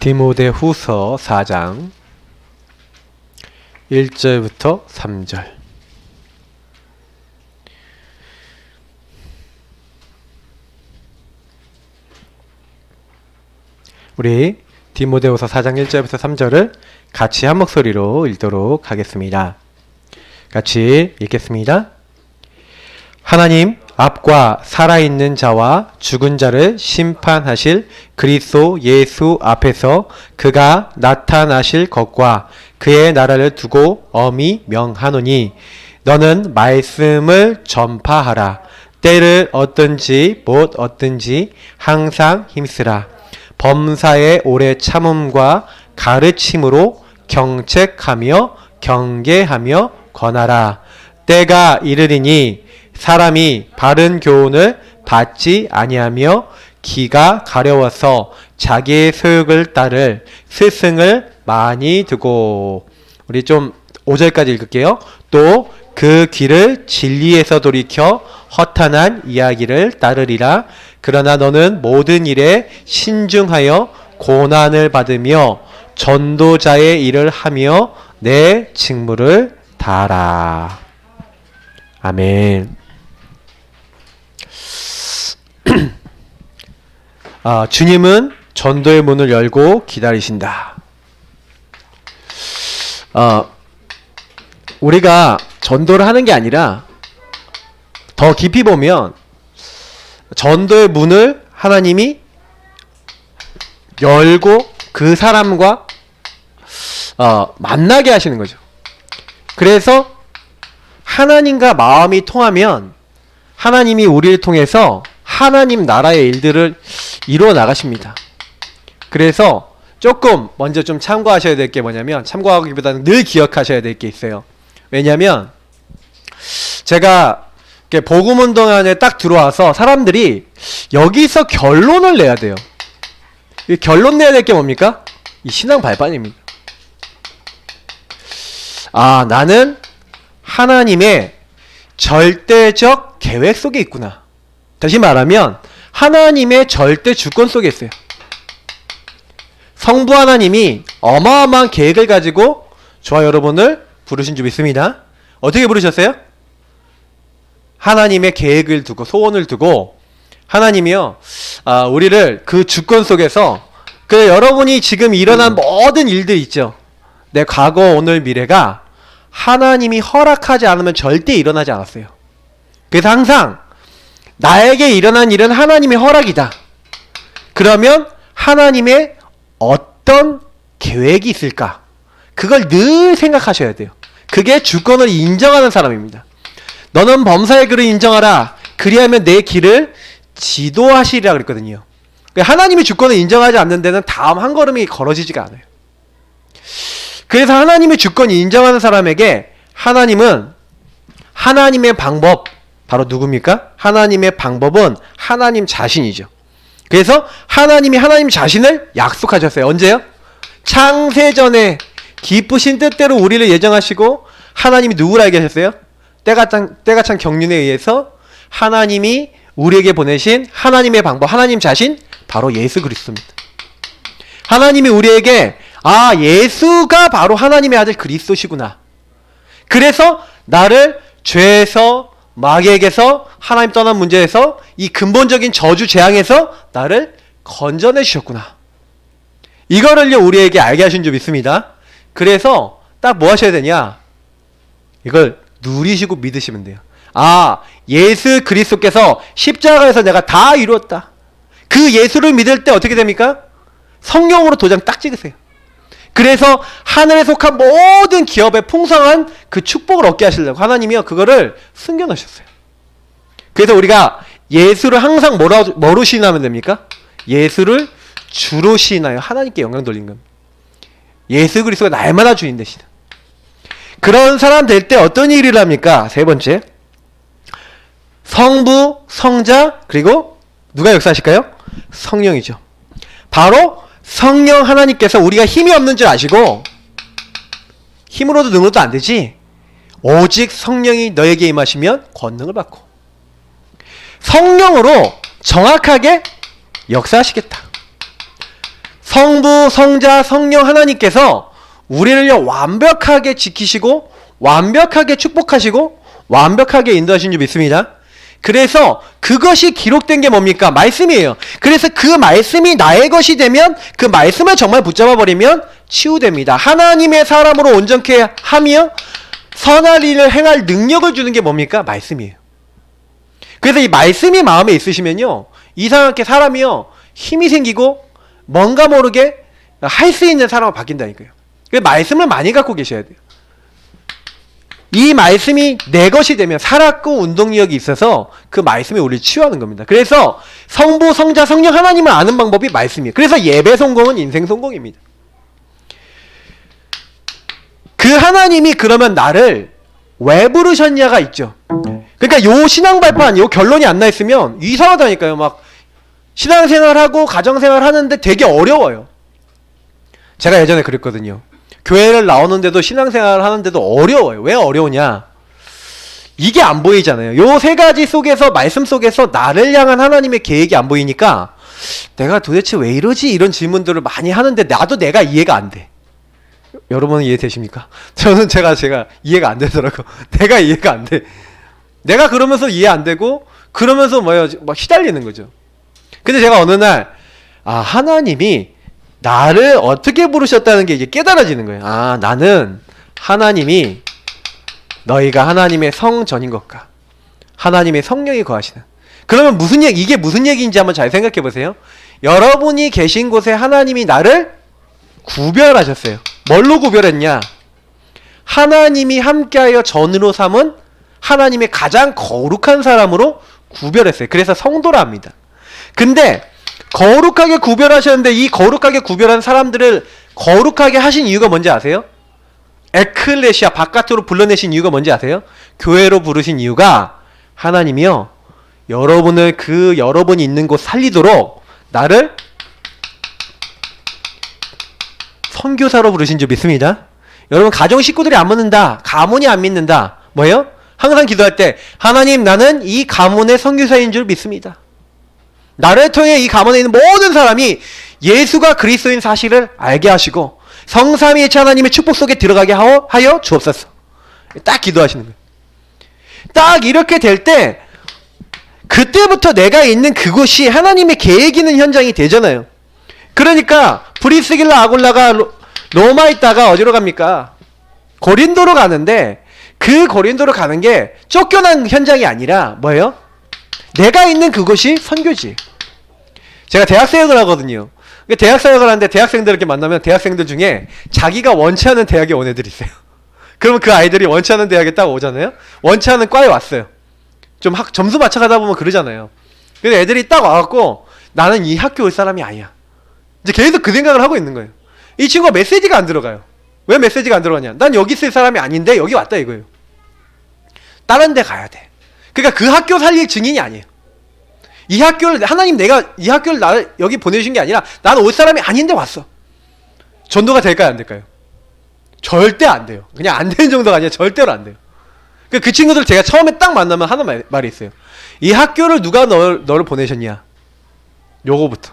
디모데후서 4장 1절부터 3절. 우리 디모데후서 4장 1절부터 3절을 같이 한 목소리로 읽도록 하겠습니다. 같이 읽겠습니다. 하나님 앞과 살아있는 자와 죽은 자를 심판하실 그리스도 예수 앞에서 그가 나타나실 것과 그의 나라를 두고 엄히 명하노니 너는 말씀을 전파하라. 때를 얻든지 못 얻든지 항상 힘쓰라. 범사의 오래 참음과 가르침으로 경책하며 경계하며 권하라. 때가 이르리니 사람이 바른 교훈을 받지 아니하며 기가 가려워서 자기의 소욕을 따를 스승을 많이 두고. 우리 좀 5절까지 읽을게요. 또 그 귀를 진리에서 돌이켜 허탄한 이야기를 따르리라. 그러나 너는 모든 일에 신중하여 고난을 받으며 전도자의 일을 하며 내 직무를 다하라. 아멘. 주님은 전도의 문을 열고 기다리신다. 우리가 전도를 하는 게 아니라 더 깊이 보면 전도의 문을 하나님이 열고 그 사람과 만나게 하시는 거죠. 그래서 하나님과 마음이 통하면 하나님이 우리를 통해서 하나님 나라의 일들을 이루어 나가십니다. 그래서 조금 먼저 좀 참고하셔야 될 게 뭐냐면, 참고하기보다는 늘 기억하셔야 될 게 있어요. 왜냐면 제가 복음운동안에 딱 들어와서 사람들이 여기서 결론을 내야 돼요. 이 결론 내야 될 게 뭡니까? 이 신앙 발판입니다. 나는 하나님의 절대적 계획 속에 있구나. 다시 말하면 하나님의 절대 주권 속에 있어요. 성부 하나님이 어마어마한 계획을 가지고 저와 여러분을 부르신 줄 믿습니다. 어떻게 부르셨어요? 하나님의 계획을 두고, 소원을 두고, 하나님이요, 우리를 그 주권 속에서, 여러분이 지금 일어난 모든 일들 있죠. 내 과거, 오늘, 미래가 하나님이 허락하지 않으면 절대 일어나지 않았어요. 그래서 항상 나에게 일어난 일은 하나님의 허락이다. 그러면 하나님의 어떤 계획이 있을까? 그걸 늘 생각하셔야 돼요. 그게 주권을 인정하는 사람입니다. 너는 범사의 길을 인정하라. 그리하면 내 길을 지도하시리라 그랬거든요. 하나님이 주권을 인정하지 않는 데는 다음 한 걸음이 걸어지지가 않아요. 그래서 하나님의 주권을 인정하는 사람에게 하나님은 하나님의 방법, 바로 누굽니까? 하나님의 방법은 하나님 자신이죠. 그래서 하나님이 하나님 자신을 약속하셨어요. 언제요? 창세전에 기쁘신 뜻대로 우리를 예정하시고 하나님이 누구를 알게 하셨어요? 때가 찬 경륜에 의해서 하나님이 우리에게 보내신 하나님의 방법, 하나님 자신, 바로 예수 그리스도입니다. 하나님이 우리에게 예수가 바로 하나님의 아들 그리스도시구나. 그래서 나를 죄에서, 마귀에게서, 하나님 떠난 문제에서, 이 근본적인 저주 재앙에서 나를 건져내 주셨구나. 이거를요 우리에게 알게 하신 줄 믿습니다. 그래서 딱 뭐 하셔야 되냐? 이걸 누리시고 믿으시면 돼요. 예수 그리스도께서 십자가에서 내가 다 이루었다. 그 예수를 믿을 때 어떻게 됩니까? 성령으로 도장 딱 찍으세요. 그래서 하늘에 속한 모든 기업의 풍성한 그 축복을 얻게 하시려고 하나님이요 그거를 숨겨놓으셨어요. 그래서 우리가 예수를 항상 뭐로 시인하면 됩니까? 예수를 주로 시인하여 하나님께 영광 돌린 겁니다. 예수 그리스도가 날마다 주인 되시다. 그런 사람 될 때 어떤 일을 합니까? 세 번째, 성부, 성자, 그리고 누가 역사하실까요? 성령이죠. 바로 성령 하나님께서 우리가 힘이 없는 줄 아시고, 힘으로도 능으로도 안 되지, 오직 성령이 너에게 임하시면 권능을 받고, 성령으로 정확하게 역사하시겠다. 성부, 성자, 성령 하나님께서 우리를요 완벽하게 지키시고 완벽하게 축복하시고 완벽하게 인도하신 줄 믿습니다. 그래서 그것이 기록된 게 뭡니까? 말씀이에요. 그래서 그 말씀이 나의 것이 되면 그 말씀을 정말 붙잡아 버리면 치유됩니다. 하나님의 사람으로 온전케 하며 선할 일을 행할 능력을 주는 게 뭡니까? 말씀이에요. 그래서 이 말씀이 마음에 있으시면요 이상하게 사람이요 힘이 생기고 뭔가 모르게 할 수 있는 사람으로 바뀐다니까요. 그래서 말씀을 많이 갖고 계셔야 돼요. 이 말씀이 내 것이 되면 살았고 운동력이 있어서 그 말씀이 우리를 치유하는 겁니다. 그래서 성부, 성자, 성령 하나님을 아는 방법이 말씀이에요. 그래서 예배 성공은 인생 성공입니다. 그 하나님이 그러면 나를 왜 부르셨냐가 있죠. 그러니까 요 신앙 발판, 요 결론이 안 나 있으면 이상하다니까요. 막 신앙생활하고 가정생활 하는데 되게 어려워요. 제가 예전에 그랬거든요. 교회를 나오는데도 신앙생활 하는데도 어려워요. 왜 어려우냐? 이게 안 보이잖아요. 요 세 가지 속에서 말씀 속에서 나를 향한 하나님의 계획이 안 보이니까 내가 도대체 왜 이러지? 이런 질문들을 많이 하는데 나도 내가 이해가 안 돼. 여러분은 이해되십니까? 저는 제가 이해가 안 되더라고. 내가 이해가 안 돼. 내가 그러면서 이해 안 되고 그러면서 막 시달리는 거죠. 근데 제가 어느 날 하나님이 나를 어떻게 부르셨다는 게 이제 깨달아지는 거예요. 나는 하나님이 너희가 하나님의 성전인 것과 하나님의 성령이 거하시는. 그러면 이게 무슨 얘기인지 한번 잘 생각해 보세요. 여러분이 계신 곳에 하나님이 나를 구별하셨어요. 뭘로 구별했냐? 하나님이 함께하여 전으로 삼은 하나님의 가장 거룩한 사람으로 구별했어요. 그래서 성도라 합니다. 근데 거룩하게 구별하셨는데 이 거룩하게 구별한 사람들을 거룩하게 하신 이유가 뭔지 아세요? 에클레시아 바깥으로 불러내신 이유가 뭔지 아세요? 교회로 부르신 이유가 하나님이요 여러분을 그 여러분이 있는 곳 살리도록 나를 선교사로 부르신 줄 믿습니다. 여러분 가정 식구들이 안 믿는다, 가문이 안 믿는다, 뭐예요? 항상 기도할 때 하나님 나는 이 가문의 선교사인 줄 믿습니다. 나를 통해 이 가문에 있는 모든 사람이 예수가 그리스도인 사실을 알게 하시고 성삼위일체 하나님의 축복 속에 들어가게 하여 주옵소서. 딱 기도하시는 거예요. 딱 이렇게 될 때 그때부터 내가 있는 그곳이 하나님의 계획 있는 현장이 되잖아요. 그러니까 브리스길라 아굴라가 로마에 있다가 어디로 갑니까? 고린도로 가는데 그 고린도로 가는 게 쫓겨난 현장이 아니라 뭐예요? 내가 있는 그곳이 선교지. 제가 대학사역을 하거든요. 대학사역을 하는데 대학생들 이렇게 만나면 대학생들 중에 자기가 원치 않은 대학에 온 애들이 있어요. 그러면 그 아이들이 원치 않은 대학에 딱 오잖아요. 원치 않은 과에 왔어요. 좀 점수 맞춰가다 보면 그러잖아요. 근데 애들이 딱 와갖고 나는 이 학교 올 사람이 아니야. 이제 계속 그 생각을 하고 있는 거예요. 이 친구가 메시지가 안 들어가요. 왜 메시지가 안 들어가냐? 난 여기 있을 사람이 아닌데 여기 왔다 이거예요. 다른 데 가야 돼. 그러니까 그 학교 살릴 증인이 아니에요. 이 학교를 하나님 내가 이 학교를 나를 여기 보내주신 게 아니라 나는 올 사람이 아닌데 왔어. 전도가 될까요 안 될까요? 절대 안 돼요. 그냥 안 되는 정도가 아니라 절대로 안 돼요. 그 친구들 제가 처음에 딱 만나면 하는 말이 있어요. 이 학교를 누가 너를 보내셨냐? 요거부터.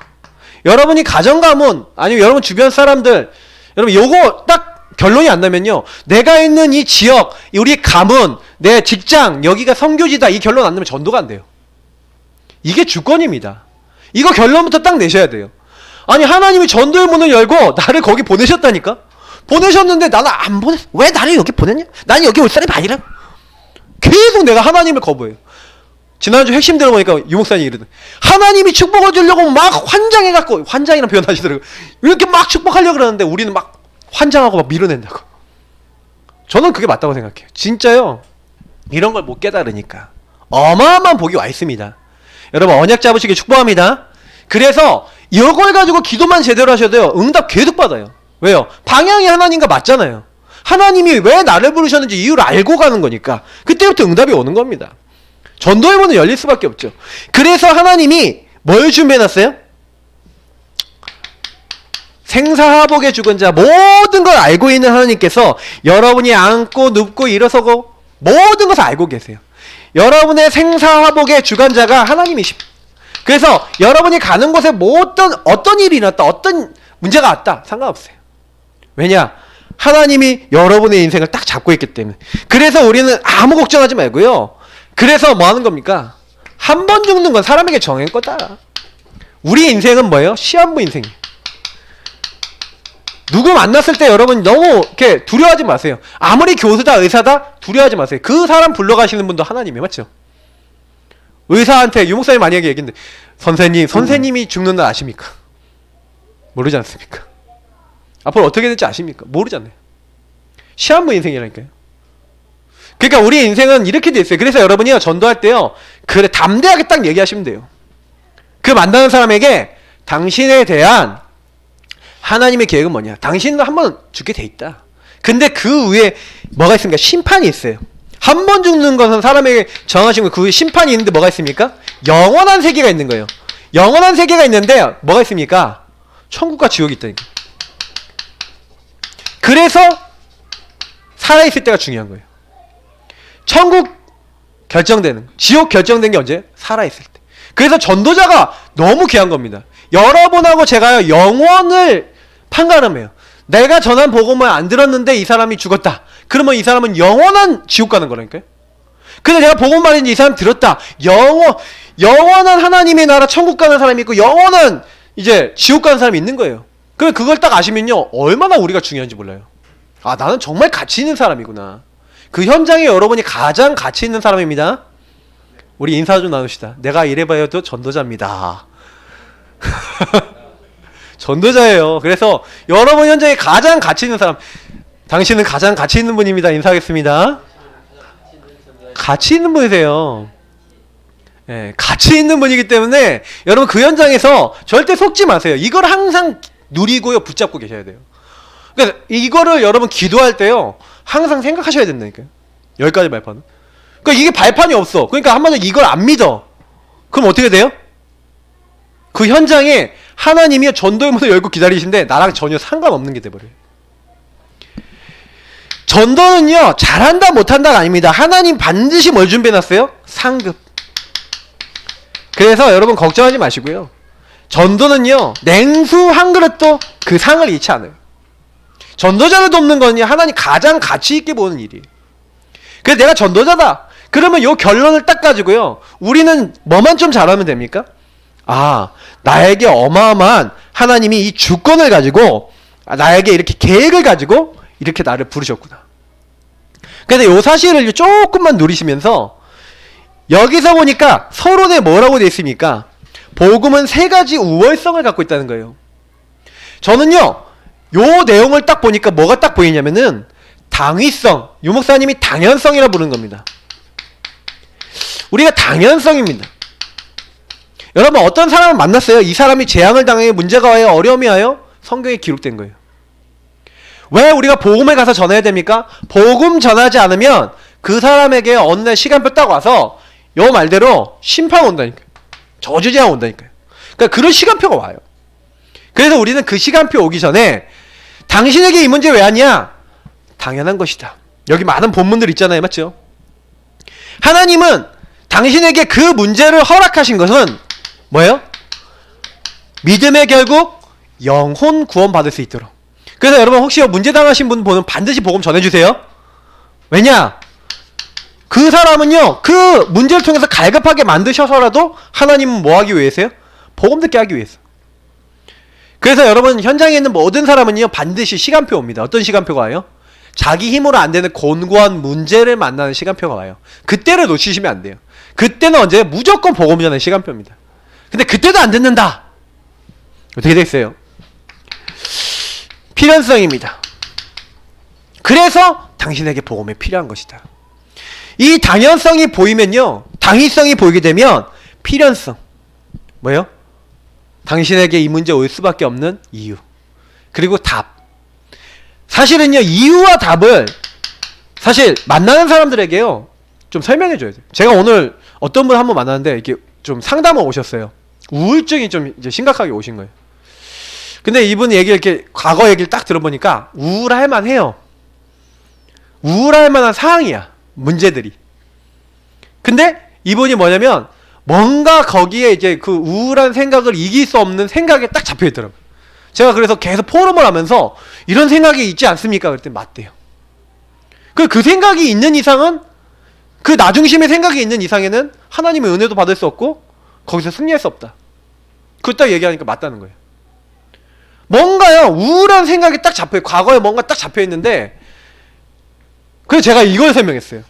여러분이 가정가문 아니면 여러분 주변 사람들 여러분 요거 딱 결론이 안 나면요 내가 있는 이 지역 우리 가문 내 직장 여기가 선교지다 이 결론 안 나면 전도가 안 돼요. 이게 주권입니다. 이거 결론부터 딱 내셔야 돼요. 아니 하나님이 전도의 문을 열고 나를 거기 보내셨다니까. 보내셨는데 나는 안 보냈어. 왜 나를 여기 보냈냐? 나는 여기 올 사람이 아니라. 계속 내가 하나님을 거부해요. 지난주 핵심 들어보니까 유목사님이 이러더니 하나님이 축복을 주려고 막 환장해갖고 환장이라는 표현 하시더라고요. 이렇게 막 축복하려고 그러는데 우리는 막 환장하고 막 밀어낸다고. 저는 그게 맞다고 생각해요. 진짜요. 이런 걸 못 깨달으니까 어마어마한 복이 와 있습니다. 여러분 언약 잡으시길 축복합니다. 그래서 이걸 가지고 기도만 제대로 하셔도 돼요. 응답 계속 받아요. 왜요? 방향이 하나님과 맞잖아요. 하나님이 왜 나를 부르셨는지 이유를 알고 가는 거니까 그때부터 응답이 오는 겁니다. 전도의 문은 열릴 수밖에 없죠. 그래서 하나님이 뭘 준비해놨어요? 생사화복의 주권자 모든 걸 알고 있는 하나님께서 여러분이 앉고 눕고 일어서고 모든 것을 알고 계세요. 여러분의 생사화복의 주관자가 하나님이십니다. 그래서 여러분이 가는 곳에 어떤 일이 일어났다 어떤 문제가 왔다. 상관없어요. 왜냐? 하나님이 여러분의 인생을 딱 잡고 있기 때문에. 그래서 우리는 아무 걱정하지 말고요. 그래서 뭐 하는 겁니까? 한 번 죽는 건 사람에게 정한 거다. 우리 인생은 뭐예요? 시한부 인생이에요. 누구 만났을 때 여러분 너무 이렇게 두려워하지 마세요. 아무리 교수다 의사다 두려워하지 마세요. 그 사람 불러가시는 분도 하나님이에요. 맞죠? 의사한테 유목사님 만약에 얘기했는데 선생님이 죽는 날 아십니까? 모르지 않습니까? 앞으로 어떻게 될지 아십니까? 모르잖아요. 시한부 인생이라니까요. 그러니까 우리 인생은 이렇게 돼 있어요. 그래서 여러분이요 전도할 때요 그래 담대하게 딱 얘기하시면 돼요. 그 만나는 사람에게 당신에 대한 하나님의 계획은 뭐냐? 당신도 한번 죽게 돼 있다. 근데 그 위에 뭐가 있습니까? 심판이 있어요. 한 번 죽는 것은 사람에게 정하신 거, 그 위에 심판이 있는데 뭐가 있습니까? 영원한 세계가 있는 거예요. 영원한 세계가 있는데 뭐가 있습니까? 천국과 지옥이 있다니까. 그래서 살아있을 때가 중요한 거예요. 천국 결정되는, 지옥 결정된 게 언제? 살아있을 때. 그래서 전도자가 너무 귀한 겁니다. 여러분하고 제가요 영원을 판가름해요. 내가 전한 복음을 안 들었는데 이 사람이 죽었다. 그러면 이 사람은 영원한 지옥 가는 거라니까요. 근데 내가 복음 말인지 이 사람 들었다. 영원한 하나님의 나라 천국 가는 사람이 있고 영원한 이제 지옥 가는 사람이 있는 거예요. 그럼 그걸 딱 아시면요 얼마나 우리가 중요한지 몰라요. 아, 나는 정말 가치 있는 사람이구나. 그 현장에 여러분이 가장 가치 있는 사람입니다. 우리 인사 좀 나눕시다. 내가 이래봐도 전도자입니다. 전도자예요. 그래서 여러분 현장에 가장 가치 있는 사람, 당신은 가장 가치 있는 분입니다. 인사하겠습니다. 가치 있는 분이세요. 네, 가치 있는 분이기 때문에 여러분 그 현장에서 절대 속지 마세요. 이걸 항상 누리고요 붙잡고 계셔야 돼요. 그러니까 이거를 여러분 기도할 때요 항상 생각하셔야 된다니까요. 10가지 발판은. 그러니까 이게 발판이 없어. 그러니까 한마디로 이걸 안 믿어. 그럼 어떻게 돼요? 그 현장에 하나님이 전도의 문을 열고 기다리신데 나랑 전혀 상관없는 게 돼버려요. 전도는요 잘한다 못한다가 아닙니다. 하나님 반드시 뭘 준비해놨어요? 상급. 그래서 여러분 걱정하지 마시고요. 전도는요 냉수 한 그릇도 그 상을 잃지 않아요. 전도자를 돕는 거는요 하나님 가장 가치 있게 보는 일이에요. 그래서 내가 전도자다 그러면 요 결론을 딱 가지고요 우리는 뭐만 좀 잘하면 됩니까? 아, 나에게 어마어마한 하나님이 이 주권을 가지고 나에게 이렇게 계획을 가지고 이렇게 나를 부르셨구나. 그래서 요 사실을 조금만 누리시면서 여기서 보니까 서론에 뭐라고 되어 있습니까? 복음은 3가지 우월성을 갖고 있다는 거예요. 저는요 요 내용을 딱 보니까 뭐가 딱 보이냐면은 당위성, 유목사님이 당연성이라 부르는 겁니다. 우리가 당연성입니다. 여러분 어떤 사람을 만났어요? 이 사람이 재앙을 당해 문제가 와요? 어려움이 와요? 성경에 기록된 거예요. 왜 우리가 복음에 가서 전해야 됩니까? 복음 전하지 않으면 그 사람에게 어느 날 시간표 딱 와서 요 말대로 심판 온다니까요. 저주재앙 온다니까요. 그러니까 그런 시간표가 와요. 그래서 우리는 그 시간표 오기 전에 당신에게 이 문제 왜 왔냐? 당연한 것이다. 여기 많은 본문들 있잖아요. 맞죠? 하나님은 당신에게 그 문제를 허락하신 것은 뭐예요? 믿음의 결국 영혼 구원 받을 수 있도록. 그래서 여러분 혹시 문제 당하신 분 보면 반드시 복음 전해주세요. 왜냐? 그 사람은요 그 문제를 통해서 갈급하게 만드셔서라도 하나님은 뭐 하기 위해서요? 복음 듣게 하기 위해서. 그래서 여러분 현장에 있는 모든 사람은요 반드시 시간표 옵니다. 어떤 시간표가 와요? 자기 힘으로 안 되는 곤고한 문제를 만나는 시간표가 와요. 그때를 놓치시면 안 돼요. 그때는 언제? 무조건 복음 전하는 시간표입니다. 근데 그때도 안 듣는다. 어떻게 됐어요? 필연성입니다. 그래서 당신에게 복음이 필요한 것이다. 이 당연성이 보이면요 당위성이 보이게 되면 필연성 뭐예요? 당신에게 이 문제 올 수밖에 없는 이유 그리고 답. 사실은요 이유와 답을 사실 만나는 사람들에게요 좀 설명해 줘야 돼요. 제가 오늘 어떤 분 한 번 만났는데 이렇게 좀 상담을 오셨어요. 우울증이 좀 이제 심각하게 오신 거예요. 근데 이분 얘기 이렇게 과거 얘기를 딱 들어보니까 우울할 만해요. 우울할 만한 상황이야. 문제들이. 근데 이분이 뭐냐면 뭔가 거기에 이제 그 우울한 생각을 이길 수 없는 생각에 딱 잡혀 있더라고요. 제가 그래서 계속 포럼을 하면서 이런 생각이 있지 않습니까? 그랬더니 맞대요. 그 생각이 있는 이상은, 그 나중심의 생각이 있는 이상에는 하나님의 은혜도 받을 수 없고 거기서 승리할 수 없다. 그거 딱 얘기하니까 맞다는 거예요. 뭔가요, 우울한 생각이 딱 잡혀요. 과거에 뭔가 딱 잡혀있는데, 그래서 제가 이걸 설명했어요.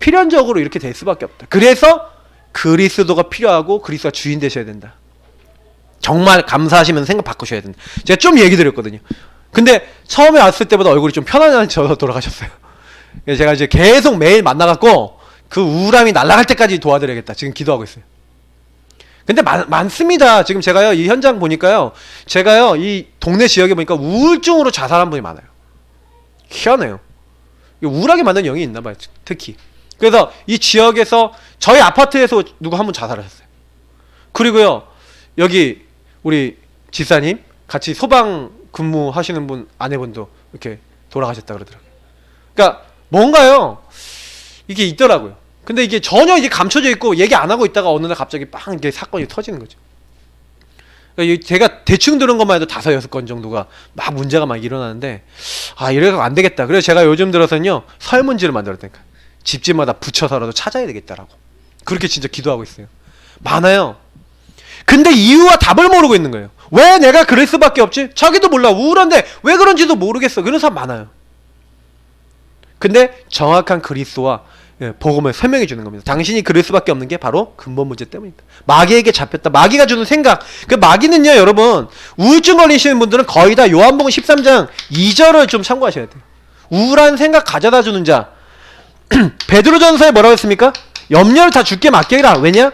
필연적으로 이렇게 될 수밖에 없다. 그래서 그리스도가 필요하고 그리스도가 주인 되셔야 된다. 정말 감사하시면서 생각 바꾸셔야 된다. 제가 좀 얘기 드렸거든요. 근데 처음에 왔을 때보다 얼굴이 좀 편안한 저 돌아가셨어요. 그래서 제가 이제 계속 매일 만나갖고 그 우울함이 날아갈 때까지 도와드려야겠다. 지금 기도하고 있어요. 근데 많습니다. 지금 제가요, 이 현장 보니까요, 제가요, 이 동네 지역에 보니까 우울증으로 자살한 분이 많아요. 희한해요. 우울하게 만든 영이 있나봐요, 특히. 그래서 이 지역에서, 저희 아파트에서 누구 한 분 자살하셨어요. 그리고요, 여기 우리 집사님, 같이 소방 근무하시는 분 아내분도 이렇게 돌아가셨다 그러더라고요. 그러니까 뭔가요, 이게 있더라고요. 근데 이게 전혀 이게 감춰져 있고 얘기 안 하고 있다가 어느 날 갑자기 빵 이게 사건이 터지는 거죠. 그러니까 제가 대충 들은 것만 해도 5-6건 정도가 막 문제가 막 일어나는데, 아, 이래서 안 되겠다. 그래서 제가 요즘 들어서는요, 설문지를 만들었다니까. 집집마다 붙여서라도 찾아야 되겠다라고. 그렇게 진짜 기도하고 있어요. 많아요. 근데 이유와 답을 모르고 있는 거예요. 왜 내가 그럴 수밖에 없지? 자기도 몰라. 우울한데 왜 그런지도 모르겠어. 그런 사람 많아요. 근데 정확한 그리스도와 복음을 설명해 주는 겁니다. 당신이 그럴 수밖에 없는 게 바로 근본 문제 때문이다. 마귀에게 잡혔다. 마귀가 주는 생각. 그 마귀는요, 여러분, 우울증 걸리시는 분들은 거의 다 요한복음 13장 2절을 좀 참고하셔야 돼요. 우울한 생각 가져다 주는 자. 베드로전서에 뭐라고 했습니까? 염려를 다 주께 맡기라. 왜냐?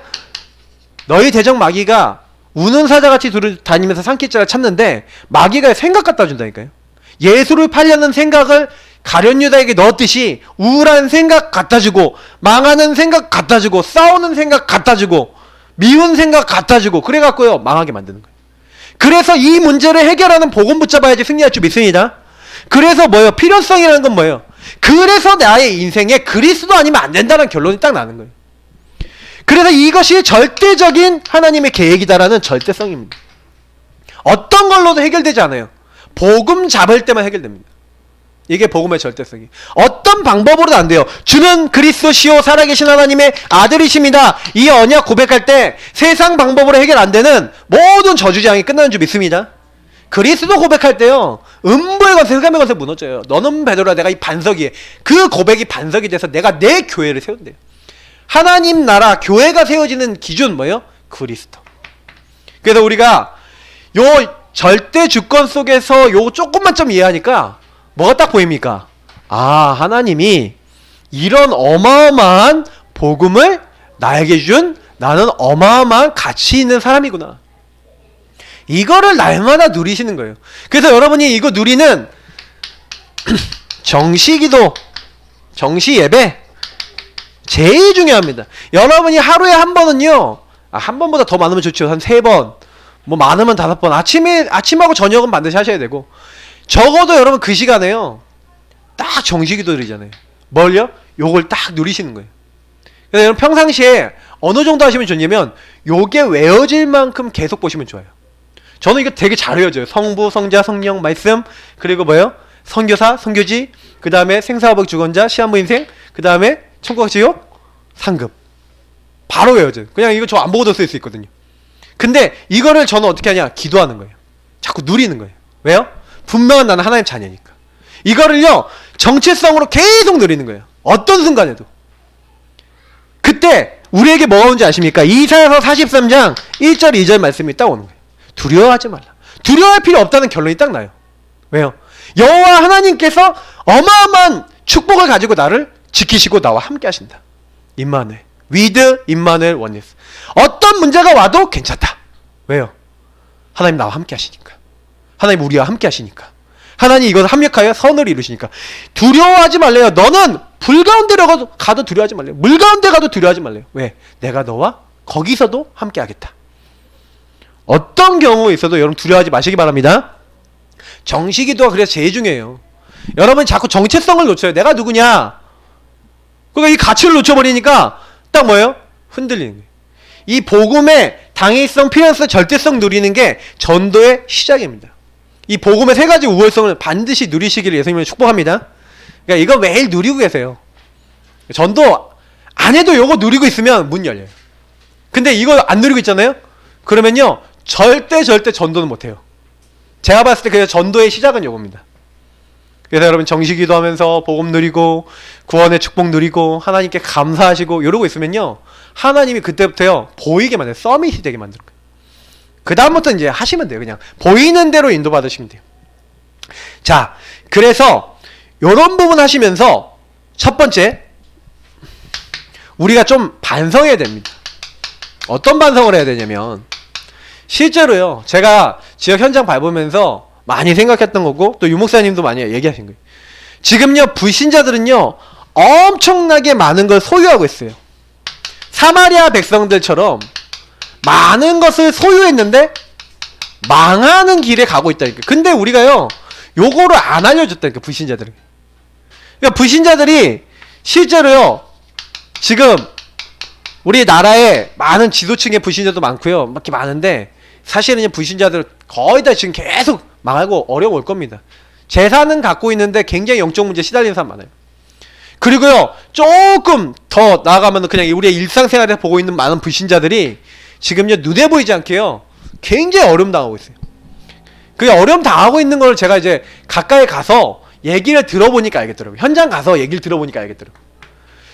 너희 대적 마귀가 우는 사자같이 다니면서 삼킬 자를 찾는데, 마귀가 생각 갖다 준다니까요. 예수를 팔려는 생각을 가룟 유다에게 넣었듯이 우울한 생각 갖다주고, 망하는 생각 갖다주고, 싸우는 생각 갖다주고, 미운 생각 갖다주고, 그래갖고요, 망하게 만드는 거예요. 그래서 이 문제를 해결하는 복음 붙잡아야지 승리할 줄 믿습니다. 그래서 뭐예요? 필요성이라는 건 뭐예요? 그래서 나의 인생에 그리스도 아니면 안 된다는 결론이 딱 나는 거예요. 그래서 이것이 절대적인 하나님의 계획이다라는 절대성입니다. 어떤 걸로도 해결되지 않아요. 복음 잡을 때만 해결됩니다. 이게 복음의 절대성이. 어떤 방법으로도 안 돼요. 주는 그리스도시요 살아계신 하나님의 아들이십니다. 이 언약 고백할 때 세상 방법으로 해결 안 되는 모든 저주장이 끝나는 줄 믿습니다. 그리스도 고백할 때요, 음부의 권세, 흑암의 권세 무너져요. 너는 베드로야, 내가 이 반석이에. 그 고백이 반석이 돼서 내가 내 교회를 세운대요. 하나님 나라 교회가 세워지는 기준 뭐예요? 그리스도. 그래서 우리가 요 절대 주권 속에서 요 조금만 좀 이해하니까 뭐가 딱 보입니까? 아, 하나님이 이런 어마어마한 복음을 나에게 준, 나는 어마어마한 가치 있는 사람이구나. 이거를 날마다 누리시는 거예요. 그래서 여러분이 이거 누리는 정시기도, 정시예배 제일 중요합니다. 여러분이 하루에 한 번은요, 한 번보다 더 많으면 좋죠. 한 3번, 뭐 많으면 5번. 아침하고 저녁은 반드시 하셔야 되고, 적어도 여러분 그 시간에요, 딱 정시기도 드리잖아요. 뭘요? 요걸 딱 누리시는 거예요. 그래서 여러분 평상시에 어느 정도 하시면 좋냐면, 요게 외워질 만큼 계속 보시면 좋아요. 저는 이거 되게 잘 외워져요. 성부, 성자, 성령, 말씀, 그리고 뭐예요? 선교사, 선교지, 그 다음에 생사화복 주권자, 시한부 인생, 그 다음에 천국 지옥, 상급. 바로 외워져요. 그냥 이거 저 안 보고도 쓸 수 있거든요. 근데 이거를 저는 어떻게 하냐? 기도하는 거예요. 자꾸 누리는 거예요. 왜요? 분명한 나는 하나님 자녀니까. 이거를요, 정체성으로 계속 누리는 거예요. 어떤 순간에도. 그때 우리에게 뭐가 오는지 아십니까? 이사야서 43장 1절 2절 말씀이 딱 오는 거예요. 두려워하지 말라. 두려워할 필요 없다는 결론이 딱 나요. 왜요? 여호와 하나님께서 어마어마한 축복을 가지고 나를 지키시고 나와 함께 하신다. 임마누엘. 위드 임마누엘 원리스. 어떤 문제가 와도 괜찮다. 왜요? 하나님 나와 함께 하시니까. 하나님 우리와 함께 하시니까. 하나님 이것을 합력하여 선을 이루시니까. 두려워하지 말래요. 너는 불 가운데로 가도 두려워하지 말래요. 물 가운데 가도 두려워하지 말래요. 왜? 내가 너와 거기서도 함께 하겠다. 어떤 경우에 있어도 여러분 두려워하지 마시기 바랍니다. 정시기도가 그래서 제일 중요해요. 여러분 자꾸 정체성을 놓쳐요. 내가 누구냐? 그러니까 이 가치를 놓쳐버리니까 딱 뭐예요? 흔들리는 거예요. 이 복음의 당위성, 필연성, 절대성 누리는 게 전도의 시작입니다. 이 복음의 세 가지 우월성을 반드시 누리시기를 예수님은 축복합니다. 그러니까 이거 매일 누리고 계세요. 전도 안 해도 요거 누리고 있으면 문 열려요. 근데 이거 안 누리고 있잖아요? 그러면요 절대 전도는 못해요. 제가 봤을 때 그냥 전도의 시작은 요겁니다. 그래서 여러분 정시기도 하면서 복음 누리고 구원의 축복 누리고 하나님께 감사하시고 이러고 있으면요 하나님이 그때부터요 보이게 만들어요. 서밋이 되게 만드는 거예요. 그 다음부터 이제 하시면 돼요. 그냥 보이는 대로 인도받으시면 돼요. 자, 그래서 요런 부분 하시면서 첫 번째 우리가 좀 반성해야 됩니다. 어떤 반성을 해야 되냐면 실제로요 제가 지역 현장 밟으면서 많이 생각했던 거고 또 유목사님도 많이 얘기하신 거예요. 지금요 불신자들은요 엄청나게 많은 걸 소유하고 있어요. 사마리아 백성들처럼 많은 것을 소유했는데 망하는 길에 가고 있다니까. 근데 우리가요 요거를 안 알려줬다니까 불신자들은. 그러니까 불신자들이 실제로요 지금 우리나라에 많은 지도층의 불신자도 많고요 막 이렇게 많은데 사실은 불신자들 거의 다 지금 계속 망하고 어려울 겁니다. 재산은 갖고 있는데 굉장히 영적 문제에 시달리는 사람 많아요. 그리고요 조금 더 나아가면 그냥 우리의 일상생활에서 보고 있는 많은 불신자들이 지금요 눈에 보이지 않게요 굉장히 어려움 당하고 있어요. 그 어려움 당하고 있는 걸 제가 이제 가까이 가서 얘기를 들어보니까 알겠더라고요. 현장 가서 얘기를 들어보니까 알겠더라고요.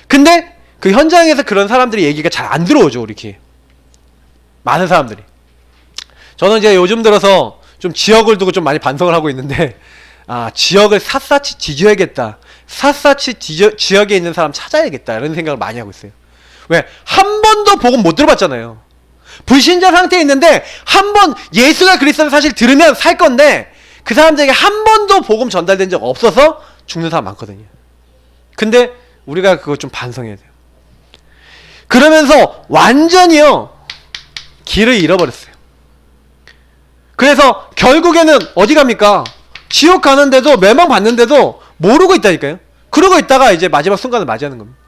근데 그 현장에서 그런 사람들이 얘기가 잘 안 들어오죠. 이렇게 많은 사람들이. 저는 이제 요즘 들어서 좀 지역을 두고 좀 많이 반성을 하고 있는데 지역을 샅샅이 뒤져야겠다. 샅샅이 지역에 있는 사람 찾아야겠다. 이런 생각을 많이 하고 있어요. 왜? 한 번도 복음 못 들어봤잖아요. 불신자 상태에 있는데 한 번 예수가 그리스도를 사실 들으면 살 건데 그 사람들에게 한 번도 복음 전달된 적 없어서 죽는 사람 많거든요. 근데 우리가 그거 좀 반성해야 돼요. 그러면서 완전히요 길을 잃어버렸어요. 그래서 결국에는 어디 갑니까? 지옥 가는데도 멸망받는데도 모르고 있다니까요. 그러고 있다가 이제 마지막 순간을 맞이하는 겁니다.